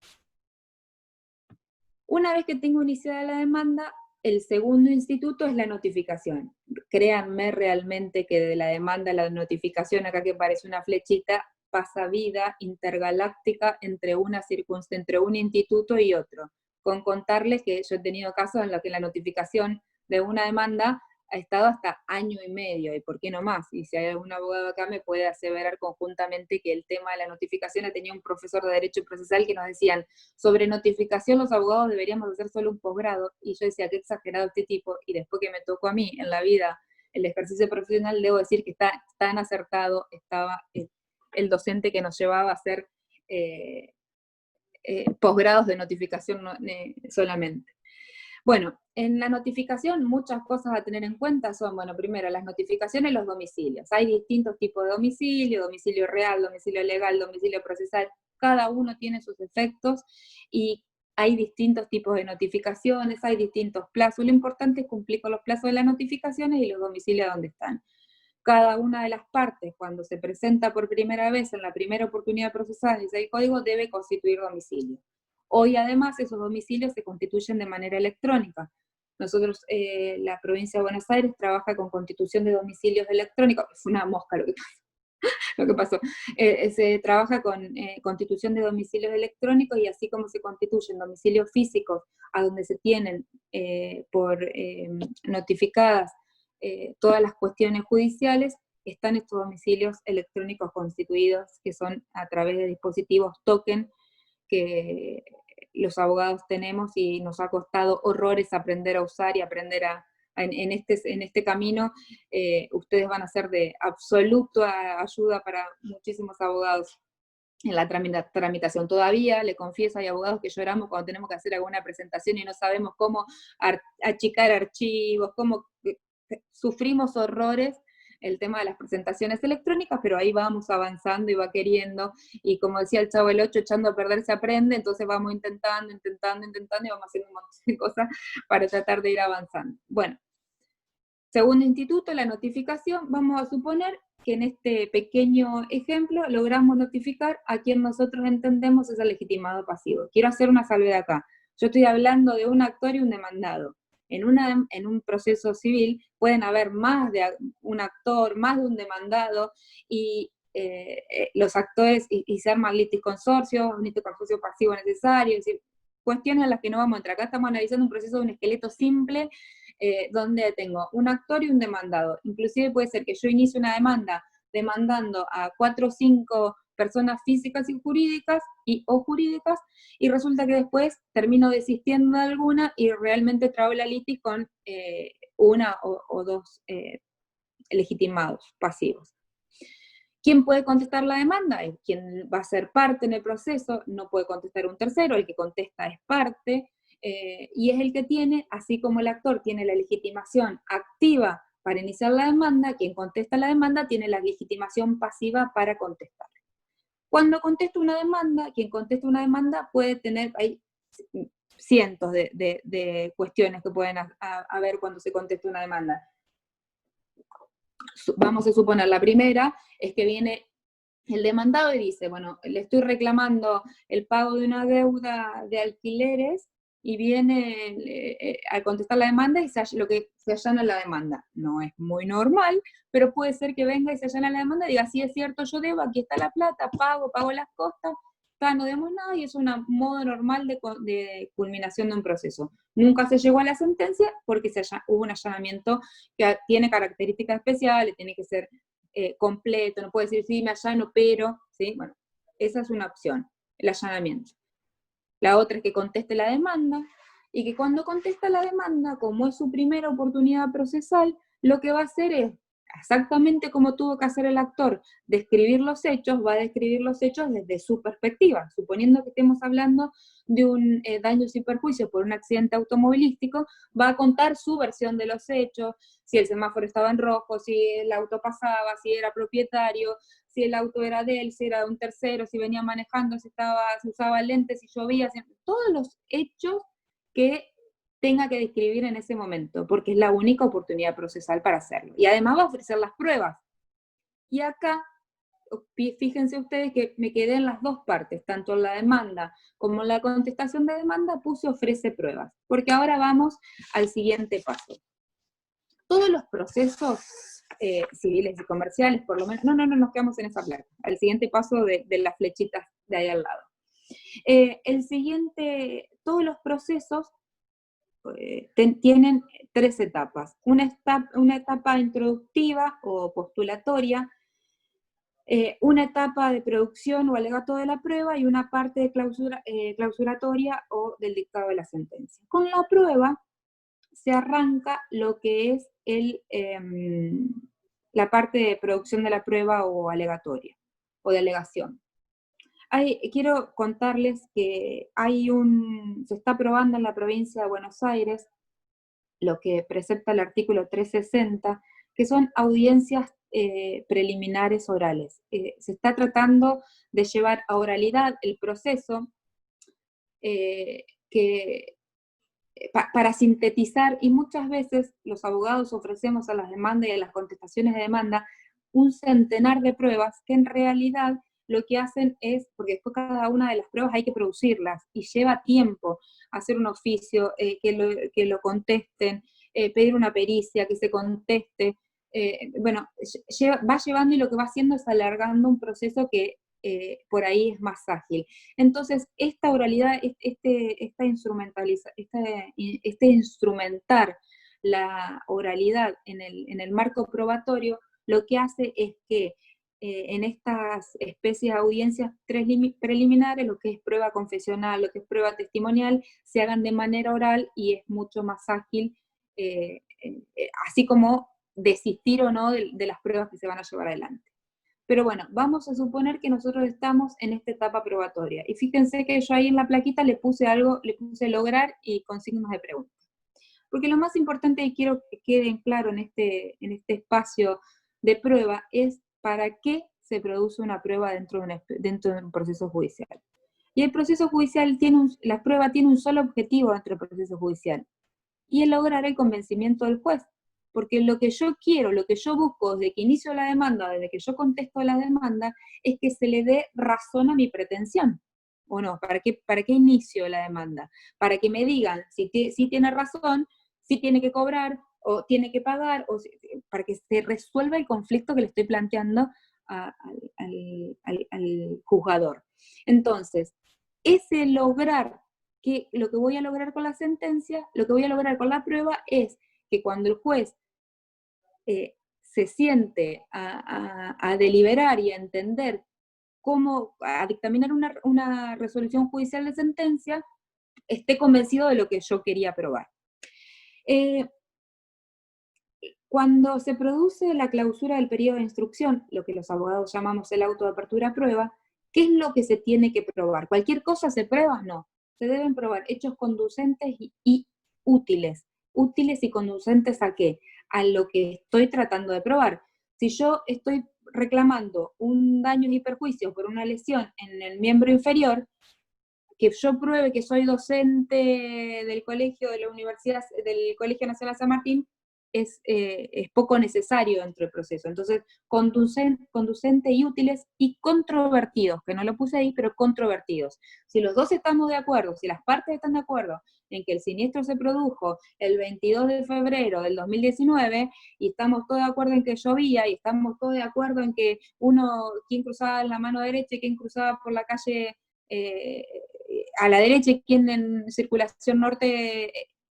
Una vez que tengo iniciada la demanda, el segundo instituto es la notificación. Créanme realmente que de la demanda a la notificación, acá que parece una flechita, pasa vida intergaláctica entre un instituto y otro. Con contarles que yo he tenido casos en los que la notificación de una demanda ha estado hasta año y medio, y por qué no más. Y si hay algún abogado acá me puede aseverar conjuntamente que el tema de la notificación, tenía un profesor de Derecho Procesal que nos decían, sobre notificación los abogados deberíamos hacer solo un posgrado, y yo decía, qué exagerado este tipo, y después que me tocó a mí en la vida el ejercicio profesional, debo decir que está tan acertado estaba el docente que nos llevaba a hacer posgrados de notificación solamente. Bueno, en la notificación muchas cosas a tener en cuenta son, bueno, primero, las notificaciones y los domicilios. Hay distintos tipos de domicilio real, domicilio legal, domicilio procesal, cada uno tiene sus efectos y hay distintos tipos de notificaciones, hay distintos plazos. Lo importante es cumplir con los plazos de las notificaciones y los domicilios donde están. Cada una de las partes, cuando se presenta por primera vez en la primera oportunidad procesal y el código, debe constituir domicilio. Hoy además esos domicilios se constituyen de manera electrónica. Nosotros, la provincia de Buenos Aires, trabaja con constitución de domicilios electrónicos. Es una mosca lo que pasó. Se trabaja con constitución de domicilios electrónicos, y así como se constituyen domicilios físicos a donde se tienen por notificadas todas las cuestiones judiciales, están estos domicilios electrónicos constituidos, que son a través de dispositivos token, que los abogados tenemos y nos ha costado horrores aprender a usar y aprender a en este camino, ustedes van a ser de absoluta ayuda para muchísimos abogados en la tramitación. Todavía, le confieso, hay abogados que lloramos cuando tenemos que hacer alguna presentación y no sabemos cómo achicar archivos, cómo sufrimos horrores el tema de las presentaciones electrónicas, pero ahí vamos avanzando y va queriendo, y como decía el Chavo del 8, echando a perder se aprende, entonces vamos intentando, y vamos haciendo un montón de cosas para tratar de ir avanzando. Bueno, segundo instituto, la notificación, vamos a suponer que en este pequeño ejemplo logramos notificar a quien nosotros entendemos es el legitimado pasivo. Quiero hacer una salvedad acá. Yo estoy hablando de un actor y un demandado. En un proceso civil pueden haber más de un actor, más de un demandado, y los actores, y se arman litisconsorcios, un litisconsorcio pasivo necesario, es decir, cuestiones a las que no vamos a entrar. Acá estamos analizando un proceso de un esqueleto simple, donde tengo un actor y un demandado. Inclusive puede ser que yo inicie una demanda demandando a 4 o 5 personas físicas y jurídicas, o jurídicas, y resulta que después termino desistiendo de alguna y realmente trabo la litis con una o dos legitimados pasivos. ¿Quién puede contestar la demanda? Es quien va a ser parte en el proceso, no puede contestar un tercero, el que contesta es parte, y es el que tiene, así como el actor tiene la legitimación activa para iniciar la demanda, quien contesta la demanda tiene la legitimación pasiva para contestar. Cuando contesto una demanda, quien contesta una demanda puede tener, hay cientos de cuestiones que pueden haber cuando se contesta una demanda. Vamos a suponer, la primera es que viene el demandado y dice, bueno, le estoy reclamando el pago de una deuda de alquileres, y viene al contestar la demanda y lo que se allana la demanda. No es muy normal, pero puede ser que venga y se allana la demanda y diga, sí es cierto, yo debo, aquí está la plata, pago las costas, no debemos nada, y es un modo normal de culminación de un proceso. Nunca se llegó a la sentencia porque hubo un allanamiento que tiene características especiales, tiene que ser completo, no puede decir, sí, me allano, pero, ¿sí? Bueno, esa es una opción, el allanamiento. La otra es que conteste la demanda, y que cuando contesta la demanda, como es su primera oportunidad procesal, lo que va a hacer es, exactamente como tuvo que hacer el actor, describir los hechos, va a describir los hechos desde su perspectiva, suponiendo que estemos hablando de un daño sin perjuicio por un accidente automovilístico, va a contar su versión de los hechos, si el semáforo estaba en rojo, si el auto pasaba, si era propietario, si el auto era de él, si era de un tercero, si venía manejando, si usaba lentes, si llovía, todos los hechos que tenga que describir en ese momento, porque es la única oportunidad procesal para hacerlo. Y además va a ofrecer las pruebas. Y acá, fíjense ustedes que me quedé en las dos partes, tanto en la demanda como en la contestación de demanda, puse ofrece pruebas, porque ahora vamos al siguiente paso. Todos los procesos civiles y comerciales, por lo menos, no nos quedamos en esa placa, al siguiente paso de las flechitas de ahí al lado. Todos los procesos tienen 3 etapas. Una etapa introductiva o postulatoria, una etapa de producción o alegato de la prueba, y una parte de clausuratoria o del dictado de la sentencia. Con la prueba se arranca lo que es la parte de producción de la prueba o alegatoria, o de alegación. Quiero contarles que se está aprobando en la provincia de Buenos Aires lo que precepta el artículo 360, que son audiencias preliminares orales. Se está tratando de llevar a oralidad el proceso para sintetizar, y muchas veces los abogados ofrecemos a las demandas y a las contestaciones de demanda un centenar de pruebas que en realidad lo que hacen es, porque después cada una de las pruebas hay que producirlas, y lleva tiempo hacer un oficio, que lo contesten, pedir una pericia, que se conteste, va llevando, y lo que va haciendo es alargando un proceso que por ahí es más ágil. Entonces, esta oralidad, instrumentar la oralidad en el marco probatorio, lo que hace es que en estas especies de audiencias preliminares, lo que es prueba confesional, lo que es prueba testimonial, se hagan de manera oral, y es mucho más ágil así como desistir o no de las pruebas que se van a llevar adelante. Pero bueno, vamos a suponer que nosotros estamos en esta etapa probatoria. Y fíjense que yo ahí en la plaquita le puse algo, le puse lograr y con signos de pregunta. Porque lo más importante que quiero que quede claro en este espacio de prueba es para qué se produce una prueba dentro de un proceso judicial. Y el proceso judicial la prueba tiene un solo objetivo dentro del proceso judicial, y es lograr el convencimiento del juez. Porque lo que yo quiero, lo que yo busco desde que inicio la demanda, desde que yo contesto la demanda, es que se le dé razón a mi pretensión. ¿O no? ¿Para qué inicio la demanda? Para que me digan si tiene razón, si tiene que cobrar, o tiene que pagar, para que se resuelva el conflicto que le estoy planteando al juzgador. Entonces, ese lograr, que lo que voy a lograr con la sentencia, lo que voy a lograr con la prueba es que cuando el juez se siente a deliberar y a entender a dictaminar una resolución judicial de sentencia, esté convencido de lo que yo quería probar. Cuando se produce la clausura del periodo de instrucción, lo que los abogados llamamos el auto de apertura a prueba, ¿qué es lo que se tiene que probar? ¿Cualquier cosa se prueba? No. Se deben probar hechos conducentes y útiles. ¿Útiles y conducentes a qué? A lo que estoy tratando de probar. Si yo estoy reclamando un daño y perjuicio por una lesión en el miembro inferior, que yo pruebe que soy docente del colegio de la Universidad, del Colegio Nacional San Martín, es poco necesario dentro del proceso. Entonces, conducente y útiles y controvertidos, que no lo puse ahí, pero controvertidos. Si los dos estamos de acuerdo, si las partes están de acuerdo en que el siniestro se produjo el 22 de febrero del 2019, y estamos todos de acuerdo en que llovía, y estamos todos de acuerdo en que quién cruzaba en la mano derecha y quién cruzaba por la calle a la derecha y quién en circulación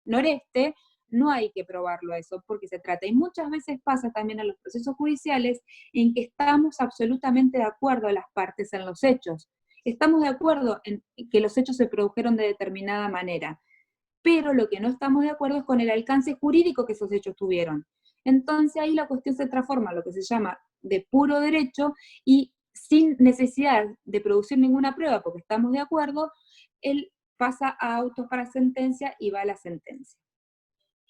noreste, no hay que probarlo eso, porque se trata, y muchas veces pasa también en los procesos judiciales, en que estamos absolutamente de acuerdo las partes en los hechos. Estamos de acuerdo en que los hechos se produjeron de determinada manera, pero lo que no estamos de acuerdo es con el alcance jurídico que esos hechos tuvieron. Entonces ahí la cuestión se transforma en lo que se llama de puro derecho, y sin necesidad de producir ninguna prueba, porque estamos de acuerdo, él pasa a autos para sentencia y va a la sentencia.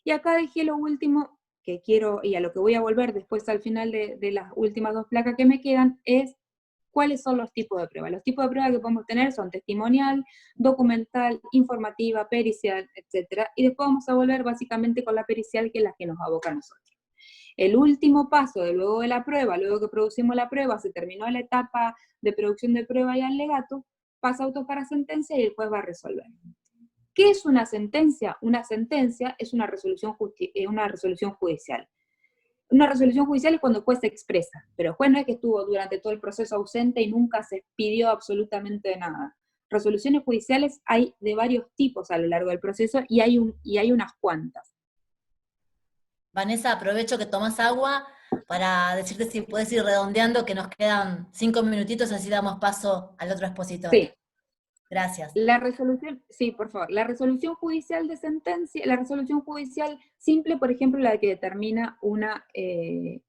Y acá dejé lo último que quiero, y a lo que voy a volver después al final de las últimas dos placas que me quedan, es cuáles son los tipos de pruebas. Los tipos de pruebas que podemos tener son testimonial, documental, informativa, pericial, etc. Y después vamos a volver básicamente con la pericial, que es la que nos aboca a nosotros. El último paso, luego de la prueba, luego que producimos la prueba, se terminó la etapa de producción de prueba y alegato, pasa autos para sentencia y el juez va a resolver. ¿Qué es una sentencia? Una sentencia es una resolución judicial. Una resolución judicial es cuando el juez se expresa, pero el juez no es que estuvo durante todo el proceso ausente y nunca se pidió absolutamente nada. Resoluciones judiciales hay de varios tipos a lo largo del proceso, y hay unas cuantas. Vanessa, aprovecho que tomas agua para decirte si puedes ir redondeando, que nos quedan 5 minutitos, así damos paso al otro expositor. Sí. Gracias. La resolución, sí, por favor. La resolución judicial de sentencia, la resolución judicial simple, por ejemplo, la que determina el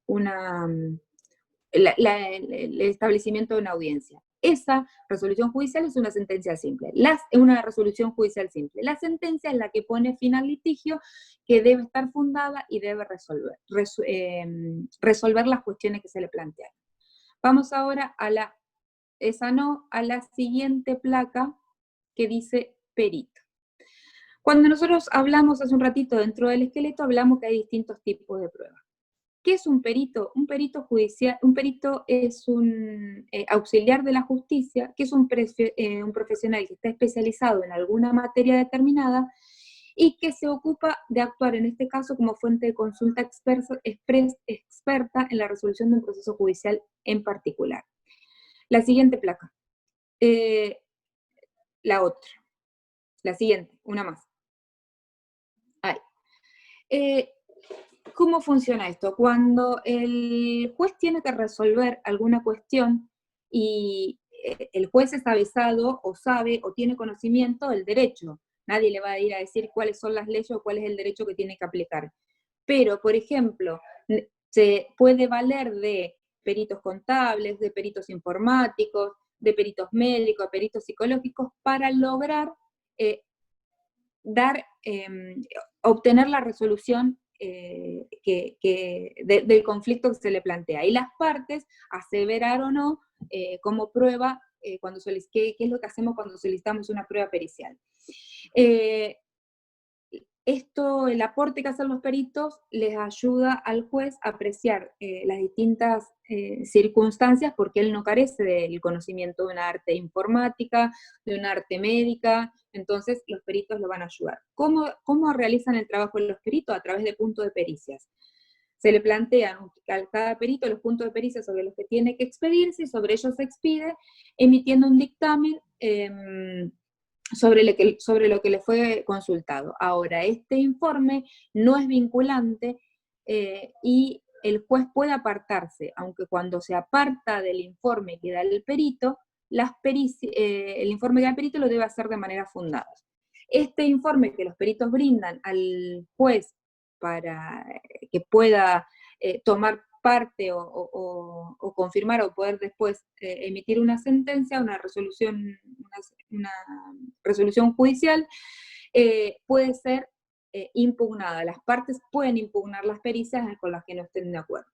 establecimiento de una audiencia. Esa resolución judicial es una sentencia simple, una resolución judicial simple. La sentencia es la que pone fin al litigio, que debe estar fundada y debe resolver las cuestiones que se le plantean. Vamos ahora a la siguiente placa, que dice perito. Cuando nosotros hablamos hace un ratito dentro del esqueleto, hablamos que hay distintos tipos de pruebas. ¿Qué es un perito? Un perito es un auxiliar de la justicia, que es un profesional que está especializado en alguna materia determinada y que se ocupa de actuar, en este caso, como fuente de consulta experta en la resolución de un proceso judicial en particular. La siguiente placa. La otra. La siguiente, una más. Ahí. ¿Cómo funciona esto? Cuando el juez tiene que resolver alguna cuestión y el juez es avisado o sabe o tiene conocimiento del derecho, nadie le va a ir a decir cuáles son las leyes o cuál es el derecho que tiene que aplicar. pero, por ejemplo, se puede valer de peritos contables, de peritos informáticos, de peritos médicos, de peritos psicológicos, para lograr obtener la resolución del conflicto que se le plantea. Y las partes aseverar o no como prueba, qué es lo que hacemos cuando solicitamos una prueba pericial. El aporte que hacen los peritos les ayuda al juez a apreciar las distintas circunstancias, porque él no carece del conocimiento de una arte informática, de una arte médica, entonces los peritos lo van a ayudar. ¿Cómo realizan el trabajo de los peritos? A través de puntos de pericias. Se le plantean a cada perito los puntos de pericia sobre los que tiene que expedirse, y sobre ellos se expide, emitiendo un dictamen sobre lo que le fue consultado. Ahora, este informe no es vinculante y el juez puede apartarse, aunque cuando se aparta del informe que da el perito, el informe que da el perito lo debe hacer de manera fundada. Este informe que los peritos brindan al juez para que pueda tomar parte o confirmar o poder después emitir una sentencia, una resolución judicial, puede ser impugnada. Las partes pueden impugnar las pericias con las que no estén de acuerdo.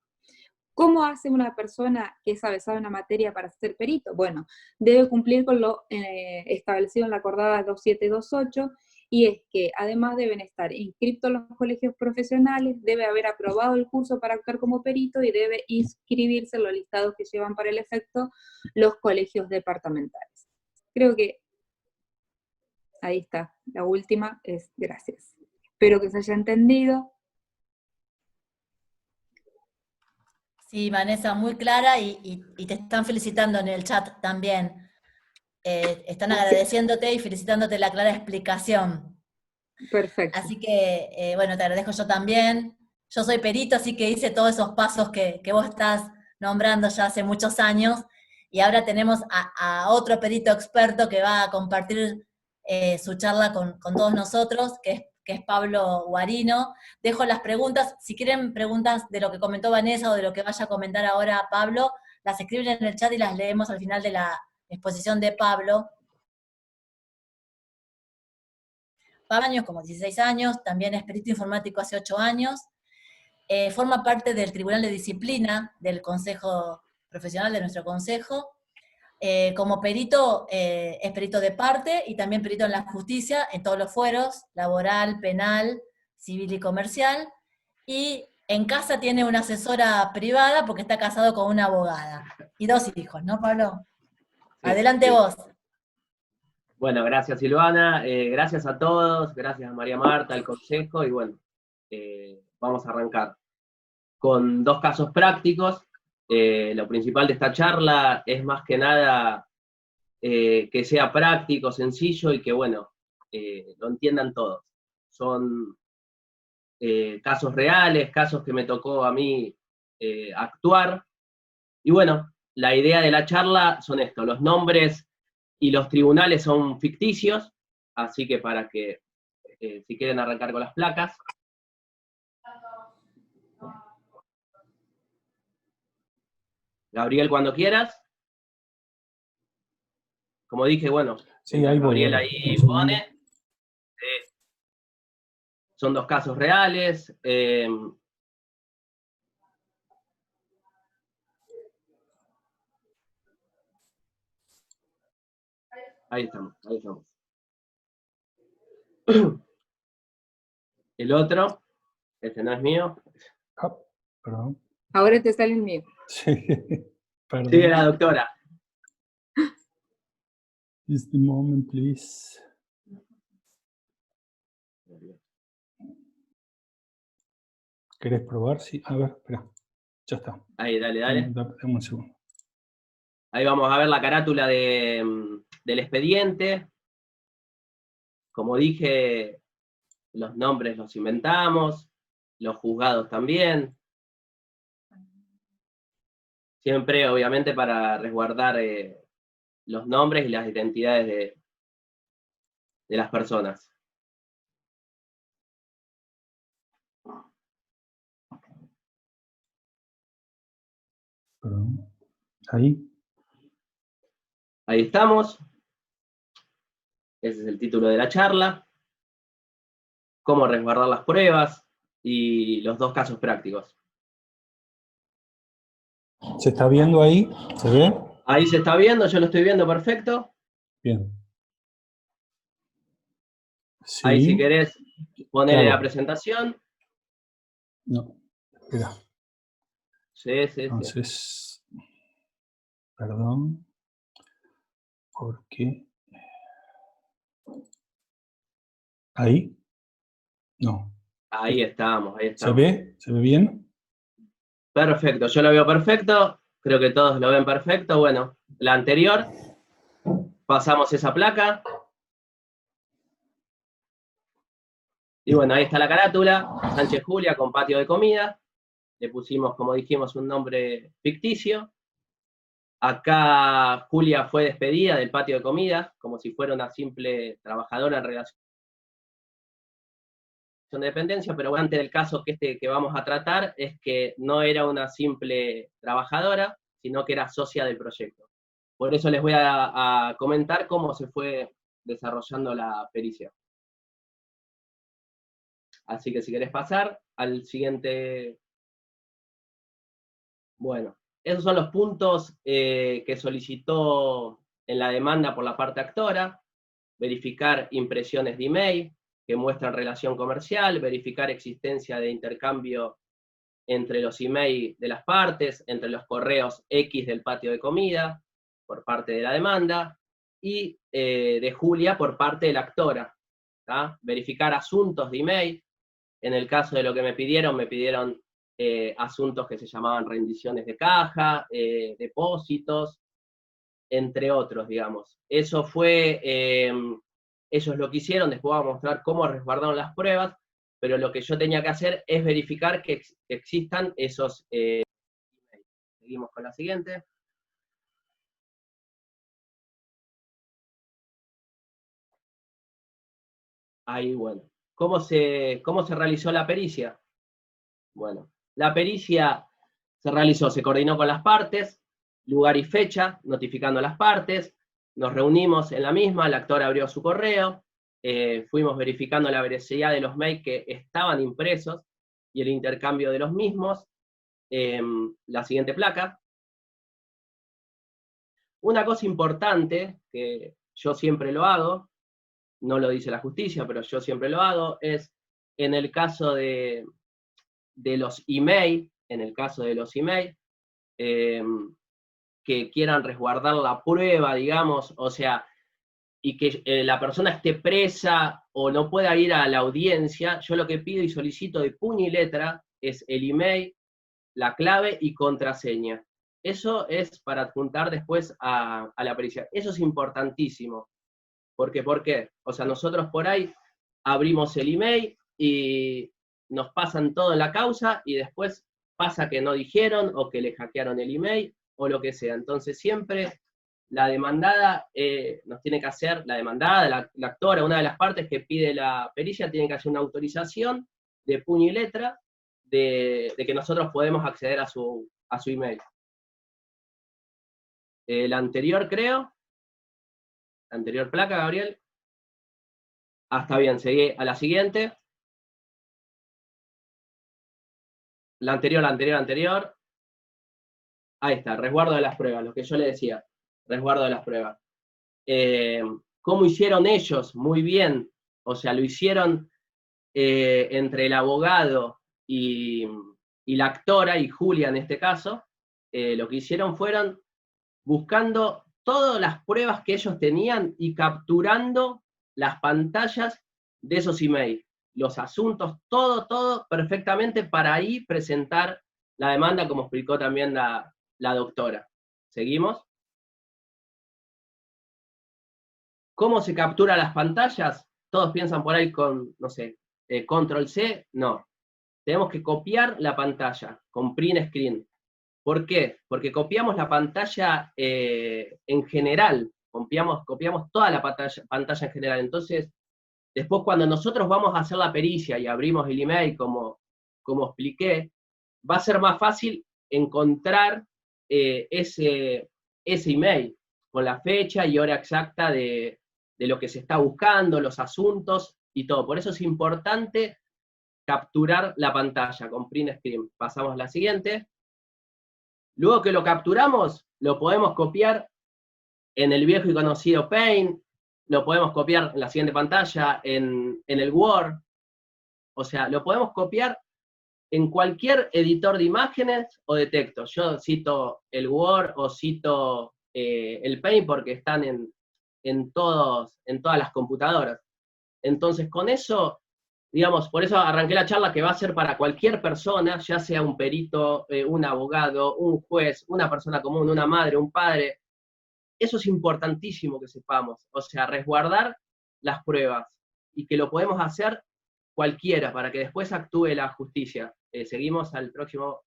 ¿Cómo hace una persona que sabe una materia para ser perito? Bueno, debe cumplir con lo establecido en la acordada 2728, y es que además deben estar inscritos en los colegios profesionales, debe haber aprobado el curso para actuar como perito y debe inscribirse en los listados que llevan para el efecto los colegios departamentales. Creo que ahí está. La última es gracias. Espero que se haya entendido. Sí, Vanessa, muy clara, y te están felicitando en el chat también. Están agradeciéndote y felicitándote la clara explicación. Perfecto. Así que, bueno, te agradezco yo también. Yo soy perito, así que hice todos esos pasos que vos estás nombrando ya hace muchos años, y ahora tenemos a otro perito experto que va a compartir su charla con todos nosotros, que es Pablo Guarino. Dejo las preguntas, si quieren preguntas de lo que comentó Vanessa o de lo que vaya a comentar ahora Pablo, las escriben en el chat y las leemos al final de la exposición de Pablo. Años, como 16 años, también es perito informático hace 8 años, forma parte del Tribunal de Disciplina del Consejo Profesional de nuestro Consejo. Como perito, es perito de parte y también perito en la justicia, en todos los fueros, laboral, penal, civil y comercial, y en casa tiene una asesora privada porque está casado con una abogada, y 2 hijos, ¿no, Pablo? Sí, Adelante sí. vos. Bueno, gracias Silvana, gracias a todos, gracias a María Marta, al Consejo, y bueno, vamos a arrancar con 2 casos prácticos. Lo principal de esta charla es más que nada que sea práctico, sencillo, y que bueno, lo entiendan todos. Son casos reales, casos que me tocó a mí actuar, y bueno, la idea de la charla son esto: los nombres y los tribunales son ficticios, así que para que, si quieren arrancar con las placas. Gabriel, cuando quieras. Como dije, bueno, Sí, ahí voy. Gabriel ahí pone. Son 2 casos reales. Ahí estamos, ahí estamos. El otro, este no es mío. Ah, perdón. Ahora te sale el mío. Sí, perdón. Sigue la doctora. Just a moment, please. ¿Querés probar? Sí, a ver, espera. Ya está. Ahí, dale, dale. Dame un segundo. Ahí vamos a ver la carátula del expediente. Como dije, los nombres los inventamos, los juzgados también. Siempre, obviamente, para resguardar los nombres y las identidades de las personas. Perdón. Ahí. Ahí estamos. Ese es el título de la charla. Cómo resguardar las pruebas y los dos casos prácticos. ¿Se está viendo ahí? ¿Se ve? Ahí se está viendo, yo lo estoy viendo perfecto. Bien. Sí. Ahí si querés ponerle Claro. la presentación. No, espera. Sí. Entonces, perdón. ¿Por qué? ¿Ahí? No. Ahí estamos. ¿Se ve? ¿Se ve bien? Perfecto, yo lo veo perfecto. Creo que todos lo ven perfecto. Bueno, la anterior. Pasamos esa placa. Y bueno, ahí está la carátula. Sánchez Julia con patio de comida. Le pusimos, como dijimos, un nombre ficticio. Acá Julia fue despedida del patio de comida, como si fuera una simple trabajadora en relación de dependencia, pero bueno, antes del caso que vamos a tratar es que no era una simple trabajadora, sino que era socia del proyecto. Por eso les voy a comentar cómo se fue desarrollando la pericia. Así que si querés pasar al siguiente. Bueno, esos son los puntos que solicitó en la demanda por la parte actora: verificar impresiones de email que muestran relación comercial, verificar existencia de intercambio entre los email de las partes, entre los correos X del patio de comida, por parte de la demanda, y de Julia por parte de la actora. ¿tá? Verificar asuntos de email. En el caso de lo que me pidieron asuntos que se llamaban rendiciones de caja, depósitos, entre otros, digamos. Eso fue, ellos lo que hicieron, después voy a mostrar cómo resguardaron las pruebas, pero lo que yo tenía que hacer es verificar que existan esos emails. Seguimos con la siguiente. Ahí, bueno. ¿Cómo se realizó la pericia? Bueno, la pericia se realizó, se coordinó con las partes, lugar y fecha, notificando a las partes, nos reunimos en la misma, la actora abrió su correo, fuimos verificando la veracidad de los mails que estaban impresos y el intercambio de los mismos. La siguiente placa. Una cosa importante, que yo siempre lo hago, no lo dice la justicia, pero yo siempre lo hago, es en el caso de los email, que quieran resguardar la prueba, digamos, o sea, y que la persona esté presa o no pueda ir a la audiencia, yo lo que pido y solicito de puño y letra es el email, la clave y contraseña. Eso es para adjuntar después a la pericia. Eso es importantísimo. Porque, ¿por qué? O sea, nosotros por ahí abrimos el email y nos pasan todo en la causa y después pasa que no dijeron o que le hackearon el email o lo que sea. Entonces siempre la demandada nos tiene que hacer, la demandada, la actora, una de las partes que pide la pericia, tiene que hacer una autorización de puño y letra de que nosotros podemos acceder a su email. La anterior, creo. La anterior placa, Gabriel. Ah, está bien, seguí a la siguiente. La anterior. Ahí está, resguardo de las pruebas, lo que yo le decía, resguardo de las pruebas. ¿Cómo hicieron ellos? Muy bien, o sea, lo hicieron entre el abogado y la actora, y Julia en este caso, lo que hicieron fueron buscando todas las pruebas que ellos tenían y capturando las pantallas de esos emails, los asuntos, todo perfectamente para ahí presentar la demanda, como explicó también la doctora. ¿Seguimos? ¿Cómo se captura las pantallas? Todos piensan por ahí con, no sé, control C, no. Tenemos que copiar la pantalla con print screen. ¿Por qué? Porque copiamos la pantalla en general, copiamos toda la pantalla en general. Entonces, después cuando nosotros vamos a hacer la pericia y abrimos el email como expliqué, va a ser más fácil encontrar ese email con la fecha y hora exacta de lo que se está buscando, los asuntos y todo. Por eso es importante capturar la pantalla con print screen. Pasamos a la siguiente. Luego que lo capturamos, lo podemos copiar en el viejo y conocido Paint, lo podemos copiar en la siguiente pantalla, en el Word. O sea, lo podemos copiar en cualquier editor de imágenes o de texto. Yo cito el Word o cito el Paint porque están en todas las computadoras. Entonces, con eso, digamos, por eso arranqué la charla que va a ser para cualquier persona, ya sea un perito, un abogado, un juez, una persona común, una madre, un padre. Eso es importantísimo que sepamos, o sea, resguardar las pruebas, y que lo podemos hacer cualquiera, para que después actúe la justicia. Seguimos al próximo.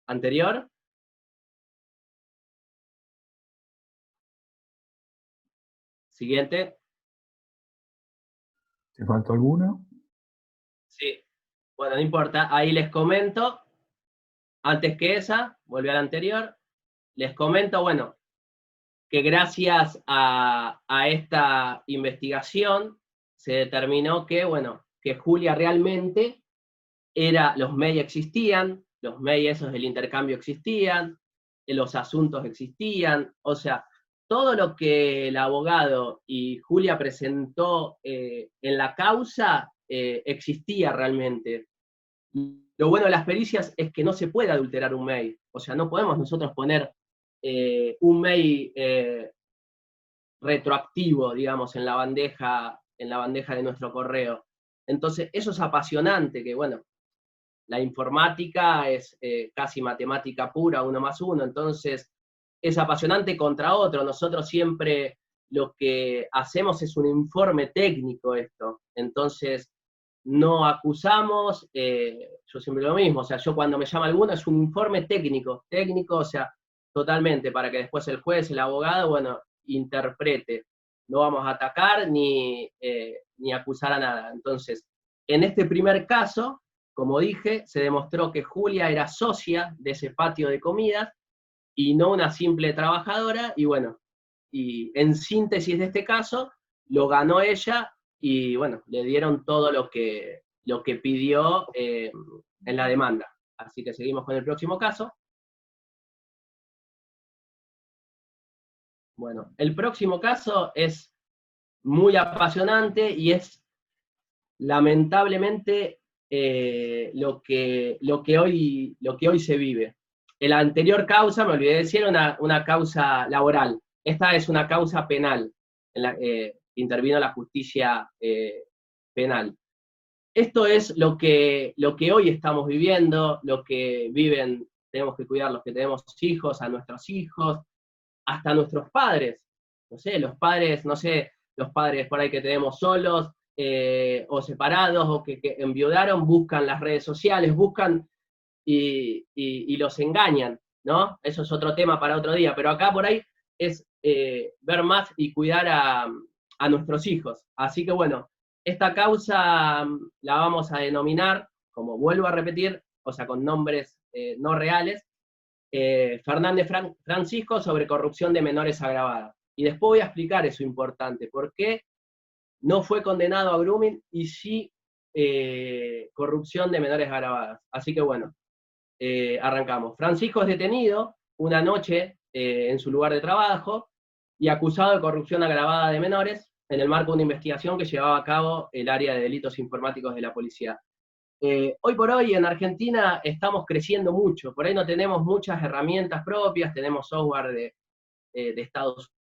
Anterior. Siguiente. ¿Te faltó alguno? Sí. Bueno, no importa, ahí les comento, antes que esa, volví a la anterior, les comento, bueno, que gracias a esta investigación se determinó que, bueno, que Julia realmente los MEI existían, los MEI esos del intercambio existían, los asuntos existían, o sea, todo lo que el abogado y Julia presentó en la causa existía realmente. Lo bueno de las pericias es que no se puede adulterar un MEI, o sea, no podemos nosotros poner un MEI retroactivo, digamos, en la bandeja de nuestro correo. Entonces, eso es apasionante, que bueno, la informática es casi matemática pura, 1 más 1, entonces es apasionante contra otro. Nosotros siempre lo que hacemos es un informe técnico esto, entonces no acusamos, yo siempre lo mismo, o sea, yo cuando me llama alguno es un informe técnico, o sea, totalmente, para que después el juez, el abogado, bueno, interprete. No vamos a atacar ni acusar a nada. Entonces, en este primer caso, como dije, se demostró que Julia era socia de ese patio de comidas y no una simple trabajadora, y bueno, y en síntesis de este caso, lo ganó ella, y bueno, le dieron todo lo que pidió en la demanda. Así que seguimos con el próximo caso. Bueno, el próximo caso es muy apasionante y es lamentablemente lo que hoy se vive. En la anterior causa, me olvidé de decir, era una causa laboral. Esta es una causa penal, en la intervino la justicia penal. Esto es lo que hoy estamos viviendo, lo que viven, tenemos que cuidar los que tenemos hijos, a nuestros hijos, hasta nuestros padres. No sé, los padres por ahí que tenemos solos, o separados, o que enviudaron, buscan las redes sociales, buscan y los engañan, ¿no? Eso es otro tema para otro día, pero acá por ahí es ver más y cuidar a nuestros hijos. Así que bueno, esta causa la vamos a denominar, como vuelvo a repetir, o sea, con nombres no reales, Fernández Francisco sobre corrupción de menores agravada. Y después voy a explicar eso importante, por qué no fue condenado a grooming y sí corrupción de menores agravadas. Así que bueno, arrancamos. Francisco es detenido una noche en su lugar de trabajo y acusado de corrupción agravada de menores en el marco de una investigación que llevaba a cabo el área de delitos informáticos de la policía. Hoy por hoy en Argentina estamos creciendo mucho, por ahí no tenemos muchas herramientas propias, tenemos software de Estados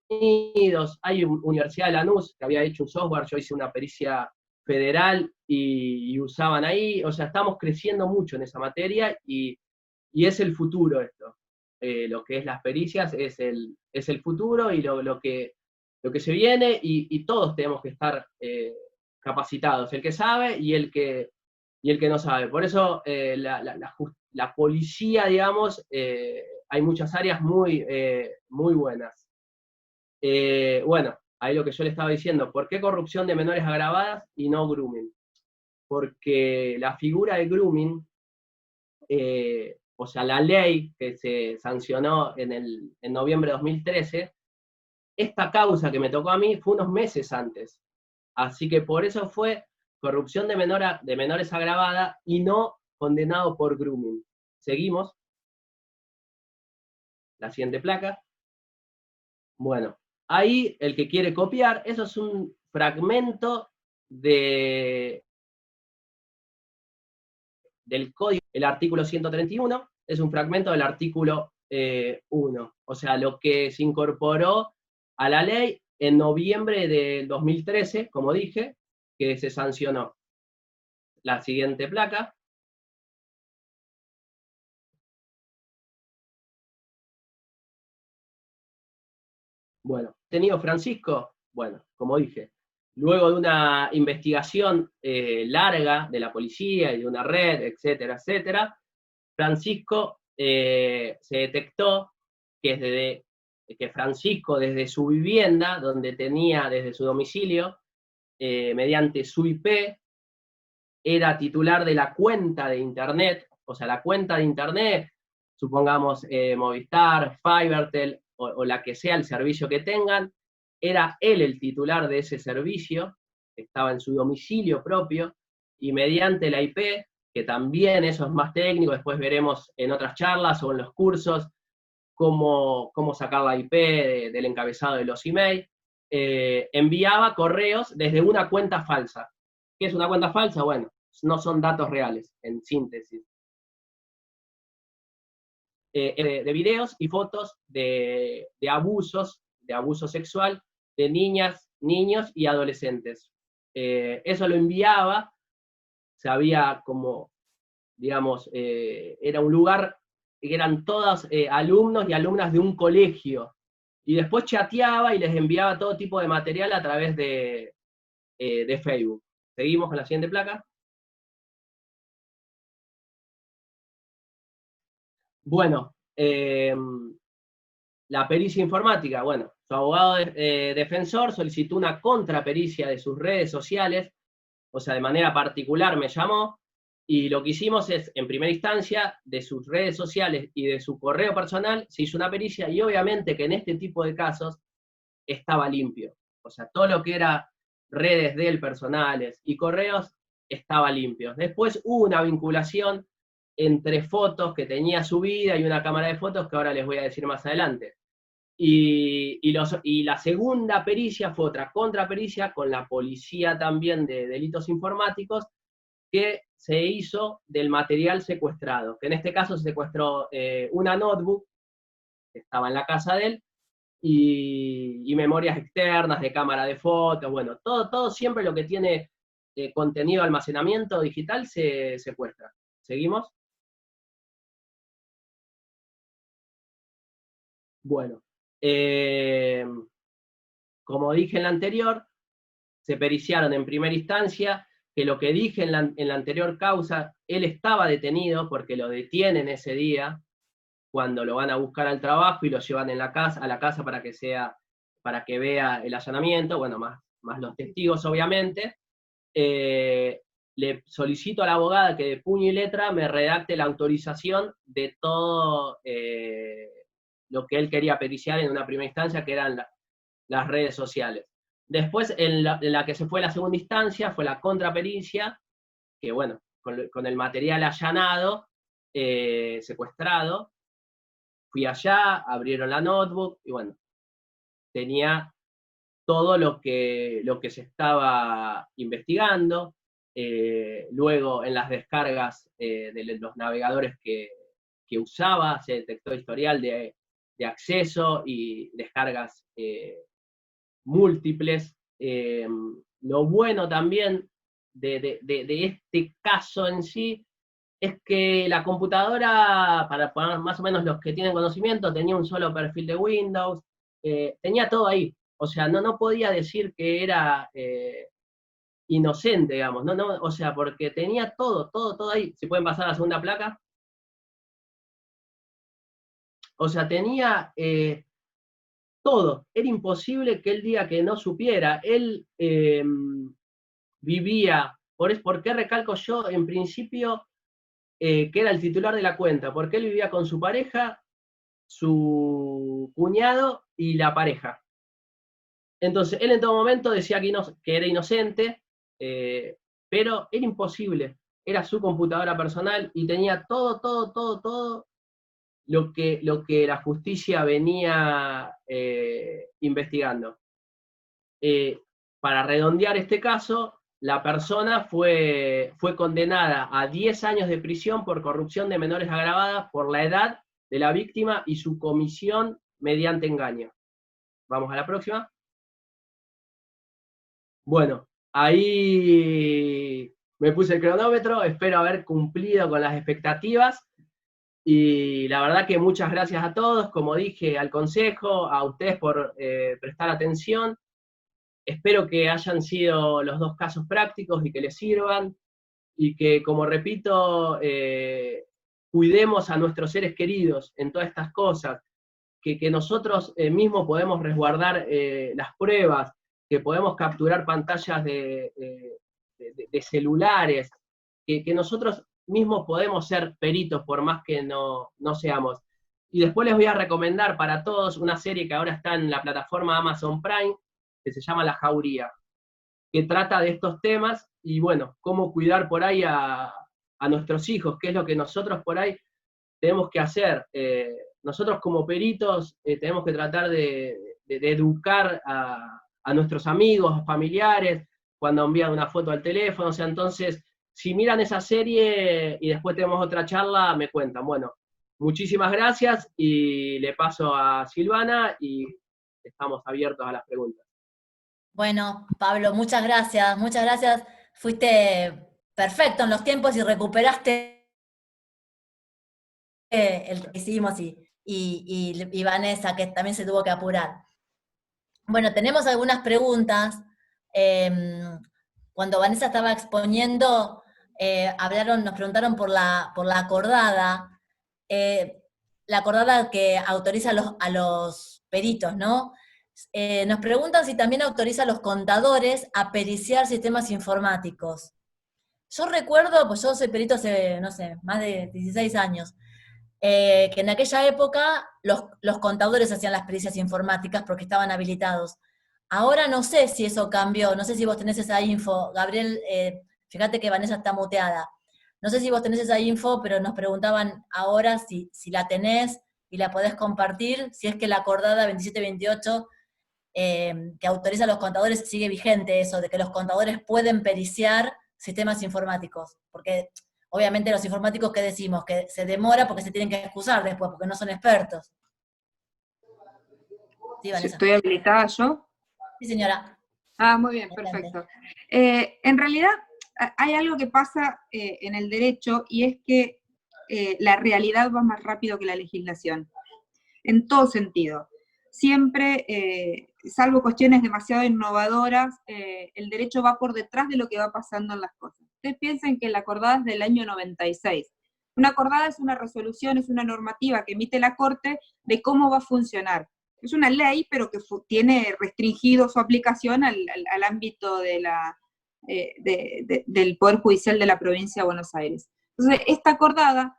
Unidos, hay Universidad de Lanús que había hecho un software, yo hice una pericia federal y usaban ahí, o sea, estamos creciendo mucho en esa materia y es el futuro esto. Lo que es las pericias es el futuro y lo que se viene, y todos tenemos que estar capacitados, el que sabe y el que no sabe. Por eso la policía, digamos, hay muchas áreas muy buenas. Bueno, ahí lo que yo le estaba diciendo, ¿por qué corrupción de menores agravadas y no grooming? porque la figura de grooming, o sea, la ley que se sancionó en noviembre de 2013, esta causa que me tocó a mí fue unos meses antes. Así que por eso fue corrupción de menores agravada y no condenado por grooming. Seguimos. La siguiente placa. Bueno, ahí el que quiere copiar, eso es un fragmento del código, el artículo 131, es un fragmento del artículo 1. O sea, lo que se incorporó a la ley en noviembre del 2013, como dije, que se sancionó. La siguiente placa. Bueno, detenido Francisco, bueno, como dije, luego de una investigación larga de la policía y de una red, etcétera, etcétera, Francisco se detectó que Francisco desde su vivienda, donde tenía desde su domicilio, mediante su IP, era titular de la cuenta de internet, o sea, la cuenta de internet, supongamos Movistar, Fibertel, o la que sea el servicio que tengan, era él el titular de ese servicio, estaba en su domicilio propio, y mediante la IP, que también eso es más técnico, después veremos en otras charlas o en los cursos cómo sacar la IP del encabezado de los emails, enviaba correos desde una cuenta falsa. ¿Qué es una cuenta falsa? Bueno, no son datos reales, en síntesis. De videos y fotos de abuso sexual de niñas, niños y adolescentes. Eso lo enviaba, sabía como, digamos, era un lugar que eran todos alumnos y alumnas de un colegio, y después chateaba y les enviaba todo tipo de material a través de Facebook. Seguimos con la siguiente placa. Bueno, la pericia informática, bueno, su abogado defensor solicitó una contrapericia de sus redes sociales, o sea, de manera particular me llamó, y lo que hicimos es, en primera instancia, de sus redes sociales y de su correo personal, se hizo una pericia, y obviamente que en este tipo de casos estaba limpio. O sea, todo lo que era redes de él personales y correos estaba limpio. Después hubo una vinculación entre fotos que tenía subida y una cámara de fotos que ahora les voy a decir más adelante. Y la segunda pericia fue otra contrapericia con la policía también de delitos informáticos, que se hizo del material secuestrado, que en este caso se secuestró una notebook que estaba en la casa de él, y memorias externas de cámara de fotos, bueno, todo siempre lo que tiene contenido de almacenamiento digital se secuestra. ¿Seguimos? Bueno, como dije en la anterior, se periciaron en primera instancia, que lo que dije en la anterior causa, él estaba detenido porque lo detienen ese día, cuando lo van a buscar al trabajo y lo llevan a la casa para que vea el allanamiento, bueno, más los testigos obviamente. Le solicito a la abogada que de puño y letra me redacte la autorización de todo lo que él quería periciar en una primera instancia, que eran las redes sociales. Después, en la que se fue la segunda instancia, fue la contrapericia, que bueno, con el material allanado, secuestrado, fui allá, abrieron la notebook, y bueno, tenía todo lo que se estaba investigando. Luego, en las descargas de los navegadores que usaba, se detectó historial de acceso y descargas múltiples. Lo bueno también de este caso en sí es que la computadora, para poner más o menos los que tienen conocimiento, tenía un solo perfil de Windows, tenía todo ahí. O sea, no podía decir que era inocente, digamos, o sea, porque tenía todo ahí. ¿Se pueden pasar a la segunda placa? O sea, tenía todo. Era imposible que él diga que no supiera. Él vivía ¿Por qué recalco yo, en principio, que era el titular de la cuenta? Porque él vivía con su pareja, su cuñado y la pareja. Entonces, él en todo momento decía que era inocente, pero era imposible. Era su computadora personal y tenía todo lo que la justicia venía investigando. Para redondear este caso, la persona fue condenada a 10 años de prisión por corrupción de menores agravada por la edad de la víctima y su comisión mediante engaño. Vamos a la próxima. Bueno, ahí me puse el cronómetro, espero haber cumplido con las expectativas. Y la verdad que muchas gracias a todos, como dije, al consejo, a ustedes por prestar atención. Espero que hayan sido los dos casos prácticos y que les sirvan, y que, como repito, cuidemos a nuestros seres queridos en todas estas cosas, que nosotros mismos podemos resguardar las pruebas, que podemos capturar pantallas de celulares, que nosotros mismos podemos ser peritos por más que no seamos. Y después les voy a recomendar para todos una serie que ahora está en la plataforma Amazon Prime, que se llama La Jauría, que trata de estos temas y bueno, cómo cuidar por ahí a nuestros hijos, qué es lo que nosotros por ahí tenemos que hacer. Nosotros como peritos tenemos que tratar de educar a nuestros amigos, familiares, cuando envían una foto al teléfono. O sea, entonces, si miran esa serie y después tenemos otra charla, me cuentan. Bueno, muchísimas gracias y le paso a Silvana y estamos abiertos a las preguntas. Bueno, Pablo, muchas gracias, muchas gracias. Fuiste perfecto en los tiempos y recuperaste el que hicimos y Vanessa, que también se tuvo que apurar. Bueno, tenemos algunas preguntas. Cuando Vanessa estaba exponiendo, nos preguntaron por la acordada, la acordada que autoriza a los peritos, ¿no? Nos preguntan si también autoriza a los contadores a periciar sistemas informáticos. Yo recuerdo, pues yo soy perito hace, no sé, más de 16 años, que en aquella época los contadores hacían las pericias informáticas porque estaban habilitados. Ahora no sé si eso cambió, no sé si vos tenés esa info. Gabriel, fíjate que Vanessa está muteada. No sé si vos tenés esa info, pero nos preguntaban ahora si la tenés y la podés compartir, si es que la acordada 2728 que autoriza a los contadores sigue vigente eso, de que los contadores pueden periciar sistemas informáticos, porque obviamente los informáticos, ¿qué decimos? Que se demora porque se tienen que excusar después, porque no son expertos. Sí, Vanessa. ¿Estoy habilitada yo? Sí, señora. Ah, muy bien, Adelante. perfecto. En realidad hay algo que pasa en el derecho y es que la realidad va más rápido que la legislación, en todo sentido. Siempre, salvo cuestiones demasiado innovadoras, el derecho va por detrás de lo que va pasando en las cosas. Ustedes piensen que la acordada es del año 96. Una acordada es una resolución, es una normativa que emite la Corte de cómo va a funcionar. Es una ley, pero que tiene restringido su aplicación al ámbito de del Poder Judicial de la Provincia de Buenos Aires. Entonces, esta acordada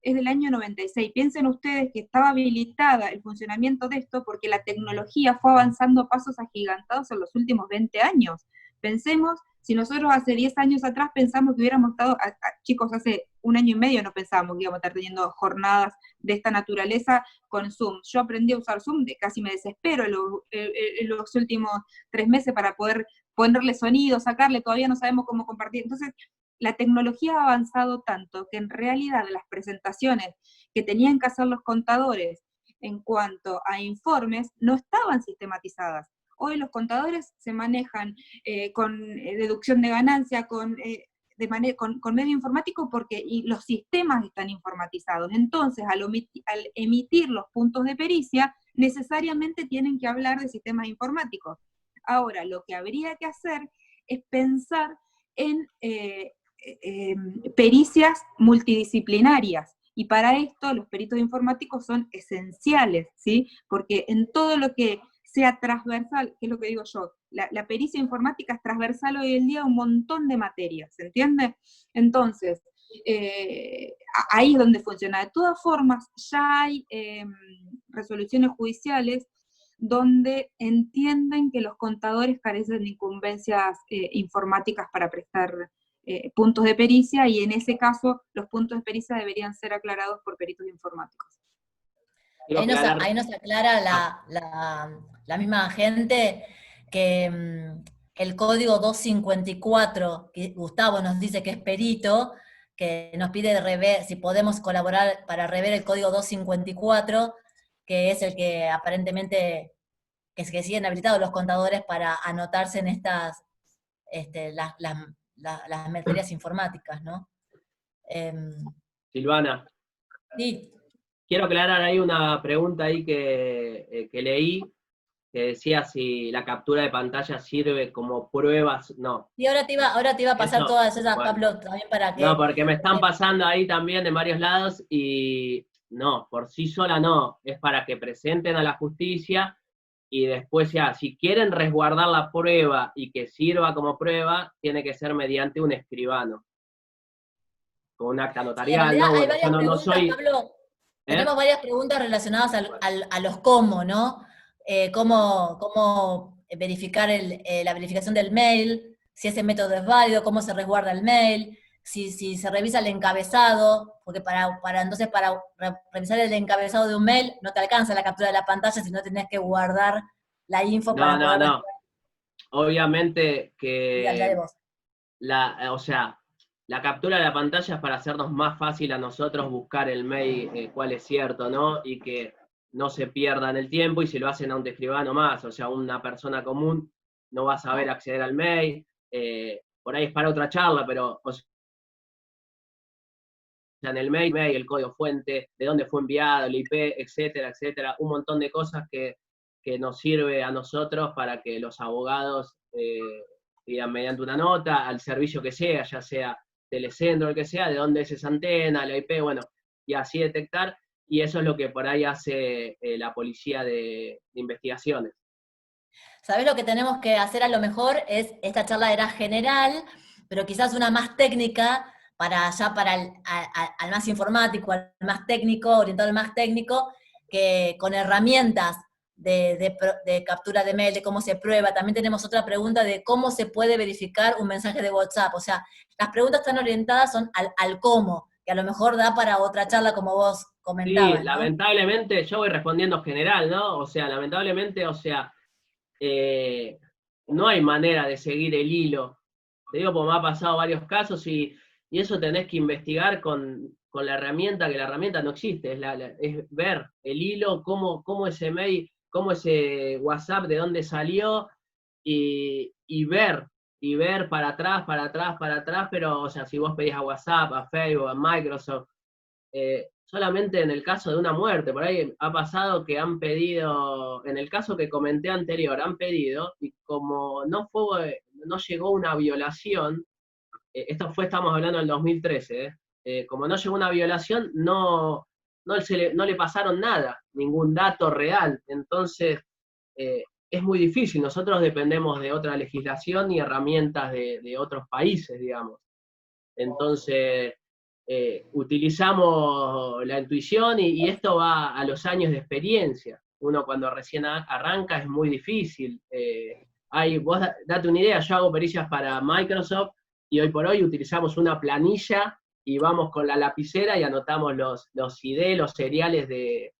es del año 96. Piensen ustedes que estaba habilitada el funcionamiento de esto porque la tecnología fue avanzando a pasos agigantados en los últimos 20 años. Pensemos, si nosotros hace 10 años atrás pensamos que hubiéramos estado, chicos, hace un año y medio no pensábamos que íbamos a estar teniendo jornadas de esta naturaleza con Zoom. Yo aprendí a usar Zoom, casi me desespero en los últimos 3 meses para poder ponerle sonido, sacarle, todavía no sabemos cómo compartir. Entonces, la tecnología ha avanzado tanto que en realidad las presentaciones que tenían que hacer los contadores en cuanto a informes no estaban sistematizadas. Hoy los contadores se manejan con deducción de ganancia, con medio informático porque los sistemas están informatizados. Entonces, al emitir los puntos de pericia, necesariamente tienen que hablar de sistemas informáticos. Ahora, lo que habría que hacer es pensar en pericias multidisciplinarias, y para esto los peritos informáticos son esenciales, ¿sí? Porque en todo lo que sea transversal, que es lo que digo yo, la pericia informática es transversal hoy en día a un montón de materias, ¿se entiende? Entonces, ahí es donde funciona. De todas formas, ya hay resoluciones judiciales donde entienden que los contadores carecen de incumbencias informáticas para prestar puntos de pericia, y en ese caso los puntos de pericia deberían ser aclarados por peritos informáticos. Ahí nos aclara la misma gente que el código 254, que Gustavo nos dice que es perito, que nos pide rever, si podemos colaborar para rever el código 254, que es el que aparentemente que siguen habilitados los contadores para anotarse en estas las materias informáticas, ¿no? Silvana. Sí. Quiero aclarar ahí una pregunta ahí que leí, que decía si la captura de pantalla sirve como pruebas. No. Y ahora te iba a pasar Eso, todas esas, bueno. Pablo, también para que... No, porque me están pasando ahí también de varios lados y no, por sí sola no, es para que presenten a la justicia y después ya, si quieren resguardar la prueba y que sirva como prueba, tiene que ser mediante un escribano, con un acta notarial. Sí, en realidad ¿no? hay Bueno, varias yo no preguntas, soy... Pablo, tenemos varias preguntas relacionadas a los cómo, ¿no? Cómo verificar la verificación del mail, si ese método es válido, cómo se resguarda el mail, si se revisa el encabezado, porque entonces para revisar el encabezado de un mail no te alcanza la captura de la pantalla, sino tenés que guardar la info para poder... No. Obviamente que... Dale vos. O sea, la captura de la pantalla es para hacernos más fácil a nosotros buscar el mail, cuál es cierto, ¿no? Y que no se pierdan el tiempo, y si lo hacen a un escribano más, o sea, una persona común no va a saber acceder al mail, por ahí es para otra charla, pero o sea, en el mail, el código fuente, de dónde fue enviado, el IP, etcétera, etcétera, un montón de cosas que nos sirve a nosotros para que los abogados digan mediante una nota, al servicio que sea, ya sea Telecentro, el que sea, de dónde es esa antena, la IP, bueno, y así detectar, y eso es lo que por ahí hace la policía de investigaciones. ¿Sabés lo que tenemos que hacer a lo mejor? Esta charla era general, pero quizás una más técnica, para al más informático, al más técnico, orientado al más técnico, que con herramientas de captura de mail, de cómo se prueba. También tenemos otra pregunta de cómo se puede verificar un mensaje de WhatsApp. O sea, las preguntas están orientadas son al cómo, que a lo mejor da para otra charla como vos comentabas, Sí, ¿no? lamentablemente, yo voy respondiendo general, ¿no? O sea, lamentablemente, no hay manera de seguir el hilo. Te digo, porque me ha pasado varios casos y eso tenés que investigar con la herramienta, que la herramienta no existe, es ver el hilo, cómo ese mail, cómo ese WhatsApp, de dónde salió, y ver para atrás, pero, o sea, si vos pedís a WhatsApp, a Facebook, a Microsoft, solamente en el caso de una muerte, por ahí ha pasado que han pedido, en el caso que comenté anterior, han pedido, y como no llegó una violación, estamos hablando del 2013, como no llegó una violación, no le pasaron nada, ningún dato real, entonces es muy difícil, nosotros dependemos de otra legislación y herramientas de otros países, digamos. Entonces, utilizamos la intuición y esto va a los años de experiencia. Uno cuando recién arranca es muy difícil. Vos date una idea, yo hago pericias para Microsoft y hoy por hoy utilizamos una planilla y vamos con la lapicera y anotamos los ID, los seriales de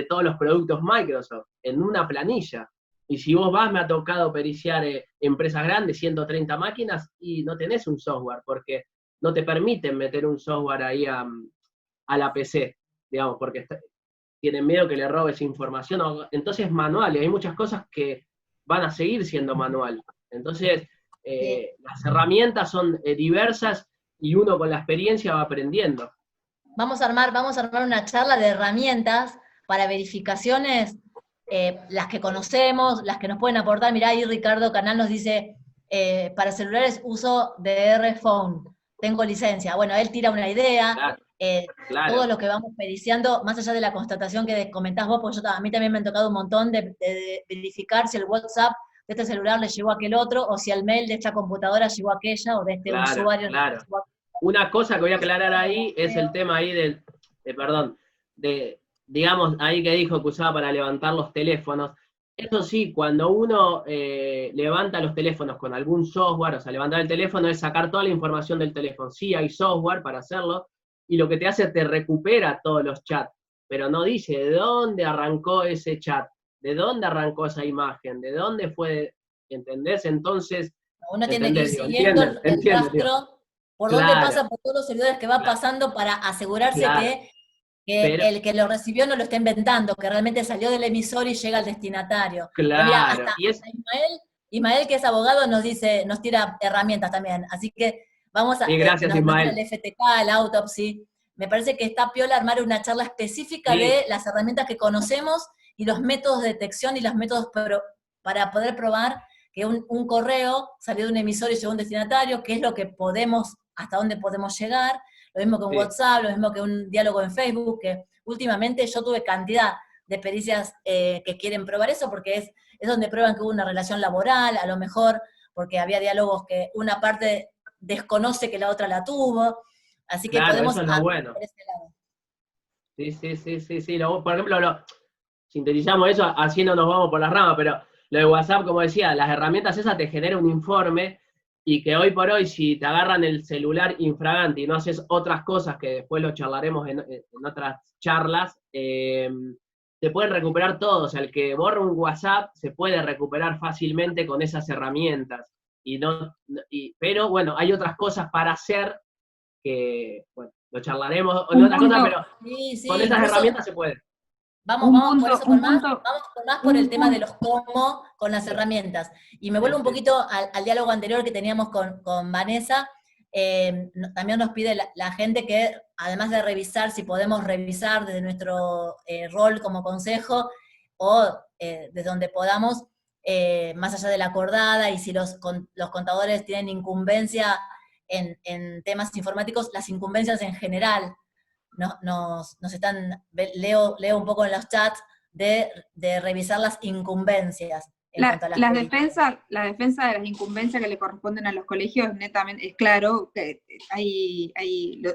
todos los productos Microsoft en una planilla. Y si vos me ha tocado periciar empresas grandes, 130 máquinas, y no tenés un software, porque no te permiten meter un software ahí a la PC, digamos, porque tienen miedo que le robes información. Entonces es manual, y hay muchas cosas que van a seguir siendo manual. Entonces, las herramientas son diversas y uno con la experiencia va aprendiendo. Vamos a armar una charla de herramientas para verificaciones, las que conocemos, las que nos pueden aportar. Mirá, ahí Ricardo Canal nos dice, para celulares uso DR Phone, tengo licencia. Bueno, él tira una idea, claro. Todo lo que vamos periciando, más allá de la constatación que comentás vos, porque a mí también me han tocado un montón de verificar si el WhatsApp de este celular le llegó a aquel otro, o si al mail de esta computadora llegó a aquella, o de este Claro, usuario claro. llegó a Una cosa que voy a aclarar ahí es el tema ahí digamos, ahí que dijo que usaba para levantar los teléfonos. Eso sí, cuando uno levanta los teléfonos con algún software, o sea, levantar el teléfono es sacar toda la información del teléfono. Sí, hay software para hacerlo, y lo que te hace, te recupera todos los chats, pero no dice de dónde arrancó ese chat, de dónde arrancó esa imagen, de dónde fue, ¿entendés? Entonces, Uno tiene que ir ¿entendés? Digo, siguiendo ¿entienden? el ¿Entienden? Digo, rastro, por dónde claro, pasa, por todos los servidores que va claro, pasando para asegurarse claro, que pero, el que lo recibió no lo está inventando, que realmente salió del emisor y llega al destinatario. Pero mira, claro, hasta y es, Ismael, que es abogado, nos dice, nos tira herramientas también. Así que vamos a, y gracias nos tira Ismael, el FTK, el autopsy. Me parece que está piola armar una charla específica sí, de las herramientas que conocemos y los métodos de detección y los métodos para poder probar que un correo salió de un emisor y llegó a un destinatario, qué es lo que podemos, hasta dónde podemos llegar, lo mismo que un sí, WhatsApp, lo mismo que un diálogo en Facebook, que últimamente yo tuve cantidad de pericias que quieren probar eso, porque es donde prueban que hubo una relación laboral, a lo mejor porque había diálogos que una parte desconoce que la otra la tuvo, así que claro, podemos eso es lo bueno. por ese lado. Sí, por ejemplo, sintetizamos eso, así no nos vamos por las ramas, pero lo de WhatsApp, como decía, las herramientas esas te generan un informe, y que hoy por hoy, si te agarran el celular infragante y no haces otras cosas, que después lo charlaremos en otras charlas, te pueden recuperar todo. O sea, el que borra un WhatsApp se puede recuperar fácilmente con esas herramientas. Pero bueno, hay otras cosas para hacer que, bueno, lo charlaremos en Un otras cosas, punto, pero Sí, con esas incluso herramientas se puede. vamos por eso, un punto, vamos por más por el un tema de punto. los cómo con las herramientas. Y me Sí, vuelvo un sí. poquito al diálogo anterior que teníamos con Vanessa. También nos pide la gente que, además de revisar, si podemos revisar desde nuestro rol como consejo, o desde donde podamos, más allá de la acordada, y si los contadores tienen incumbencia en temas informáticos, las incumbencias en general nos están, leo un poco en los chats, de revisar las incumbencias en cuanto a las La pericias. defensa de las incumbencias que le corresponden a los colegios, netamente, es claro que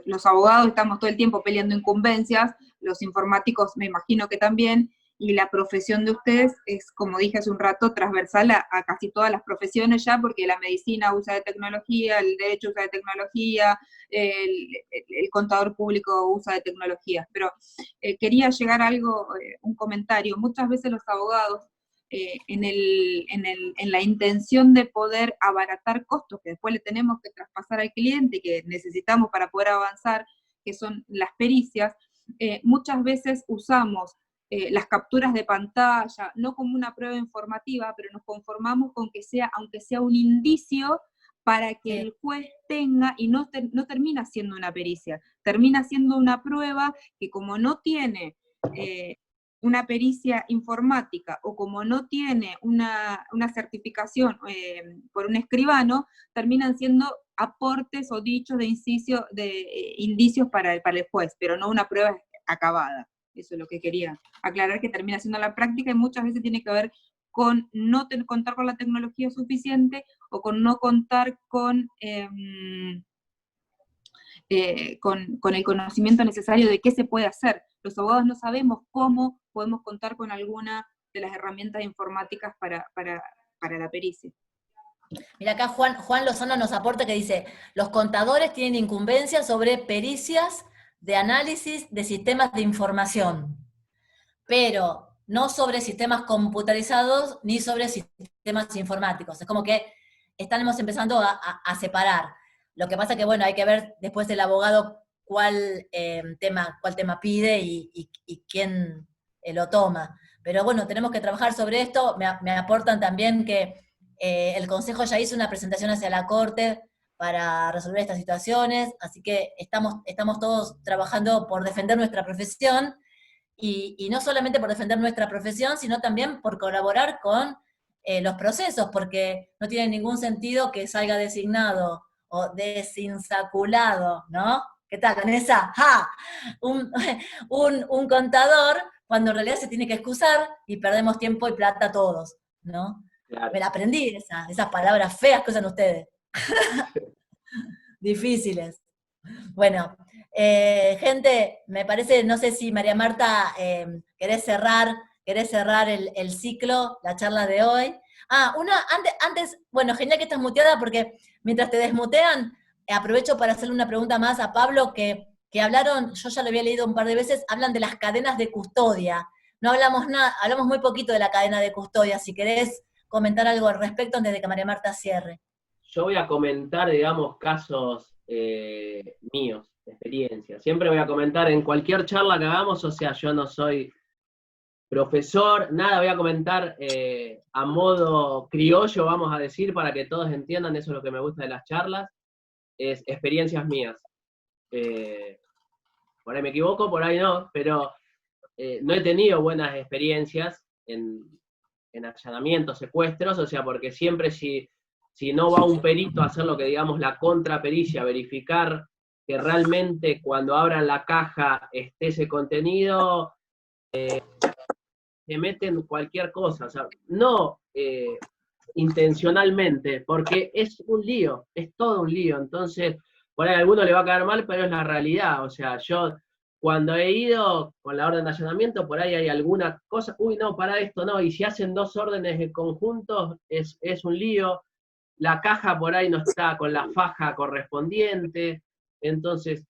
los abogados estamos todo el tiempo peleando incumbencias, los informáticos me imagino que también, y la profesión de ustedes es, como dije hace un rato, transversal a casi todas las profesiones ya, porque la medicina usa de tecnología, el derecho usa de tecnología, el contador público usa de tecnología. Pero quería llegar a algo, un comentario. Muchas veces los abogados, en la intención de poder abaratar costos que después le tenemos que traspasar al cliente, que necesitamos para poder avanzar, que son las pericias, muchas veces usamos las capturas de pantalla, no como una prueba informativa, pero nos conformamos con que sea, aunque sea un indicio, para que el juez tenga, y no termina siendo una pericia, termina siendo una prueba que, como no tiene una pericia informática, o como no tiene una certificación por un escribano, terminan siendo aportes o dichos de indicios para el juez, pero no una prueba acabada. Eso es lo que quería aclarar, que termina siendo la práctica, y muchas veces tiene que ver con no contar con la tecnología suficiente, o con no contar con el conocimiento necesario de qué se puede hacer. Los abogados no sabemos cómo podemos contar con alguna de las herramientas informáticas para la pericia. Mira, acá Juan Lozano nos aporta que dice, los contadores tienen incumbencia sobre pericias de análisis de sistemas de información, pero no sobre sistemas computarizados ni sobre sistemas informáticos. Es como que estamos empezando a separar. Lo que pasa que, bueno, hay que ver después del abogado cuál tema pide y quién lo toma. Pero bueno, tenemos que trabajar sobre esto. Me aportan también que el Consejo ya hizo una presentación hacia la Corte para resolver estas situaciones, así que estamos todos trabajando por defender nuestra profesión, y no solamente por defender nuestra profesión, sino también por colaborar con los procesos, porque no tiene ningún sentido que salga designado o desinsaculado, ¿no? ¿Qué tal, Vanessa? ¡Ja! Un contador, cuando en realidad se tiene que excusar y perdemos tiempo y plata todos, ¿no? Claro. Me la aprendí, esas palabras feas que usan ustedes. Difíciles. Bueno, gente, me parece, no sé si María Marta querés cerrar el ciclo, la charla de hoy. Antes, bueno, genial que estás muteada porque mientras te desmutean, aprovecho para hacerle una pregunta más a Pablo que hablaron, yo ya lo había leído un par de veces, hablan de las cadenas de custodia. No hablamos nada, hablamos muy poquito de la cadena de custodia. Si querés comentar algo al respecto antes de que María Marta cierre. Yo voy a comentar, digamos, casos míos, experiencias. Siempre voy a comentar en cualquier charla que hagamos, o sea, yo no soy profesor, nada, voy a comentar a modo criollo, vamos a decir, para que todos entiendan, eso es lo que me gusta de las charlas, es experiencias mías. Por ahí me equivoco, por ahí no, pero no he tenido buenas experiencias en allanamientos, secuestros, o sea, porque siempre si no va un perito a hacer lo que digamos la contrapericia, verificar que realmente cuando abran la caja esté ese contenido, se meten cualquier cosa, o sea, no intencionalmente, porque es un lío, es todo un lío, entonces, por ahí a alguno le va a caer mal, pero es la realidad, o sea, yo cuando he ido con la orden de allanamiento, por ahí hay alguna cosa, uy, no, para esto no, y si hacen 2 órdenes de conjuntos, es un lío, la caja por ahí no está con la faja correspondiente, entonces,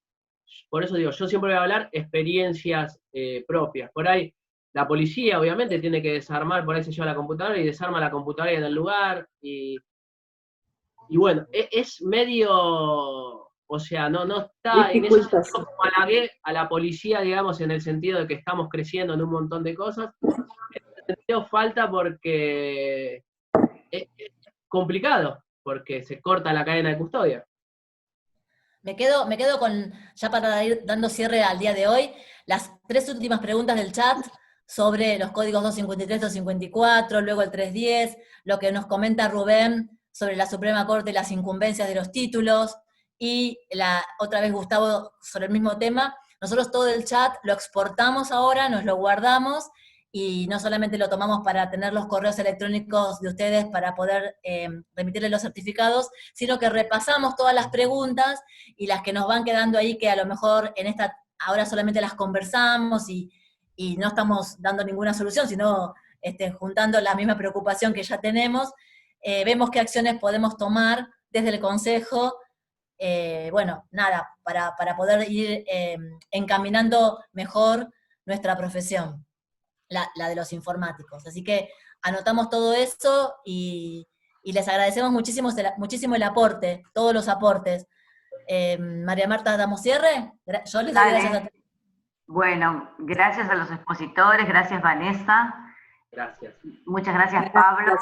por eso digo, yo siempre voy a hablar experiencias propias, por ahí la policía obviamente tiene que desarmar, por ahí se lleva la computadora y desarma la computadora en el lugar, y bueno, es medio, o sea, no está en ese sentido como halagué a la policía, digamos, en el sentido de que estamos creciendo en un montón de cosas, en ese sentido falta porque es complicado, porque se corta la cadena de custodia. Me quedo con, ya para ir dando cierre al día de hoy, las 3 últimas preguntas del chat sobre los códigos 253, 254, luego el 310, lo que nos comenta Rubén sobre la Suprema Corte y las incumbencias de los títulos, y otra vez Gustavo sobre el mismo tema. Nosotros todo el chat lo exportamos ahora, nos lo guardamos, y no solamente lo tomamos para tener los correos electrónicos de ustedes para poder remitirles los certificados, sino que repasamos todas las preguntas y las que nos van quedando ahí, que a lo mejor ahora solamente las conversamos y no estamos dando ninguna solución, sino juntando la misma preocupación que ya tenemos, vemos qué acciones podemos tomar desde el Consejo, bueno, nada, para poder ir encaminando mejor nuestra profesión, la de los informáticos. Así que anotamos todo eso y les agradecemos muchísimo el aporte, todos los aportes. María Marta, ¿damos cierre? Yo les doy gracias a todos. Bueno, gracias a los expositores, gracias Vanessa. Gracias. Muchas gracias Pablo.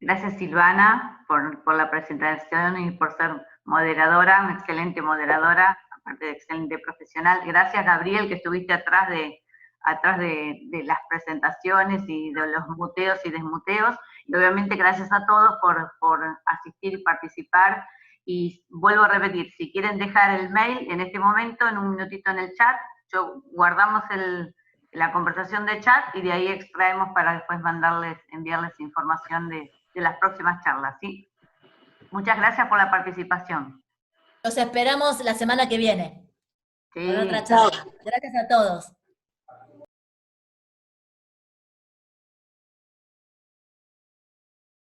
Gracias Silvana por la presentación y por ser moderadora, una excelente moderadora, aparte de excelente profesional. Gracias Gabriel, que estuviste atrás de las presentaciones y de los muteos y desmuteos. Y obviamente gracias a todos por asistir y participar. Y vuelvo a repetir, si quieren dejar el mail en este momento, en un minutito en el chat, guardamos la conversación de chat y de ahí extraemos para después enviarles información de las próximas charlas, ¿sí? Muchas gracias por la participación. Los esperamos la semana que viene. Sí. Con otra charla. Gracias a todos.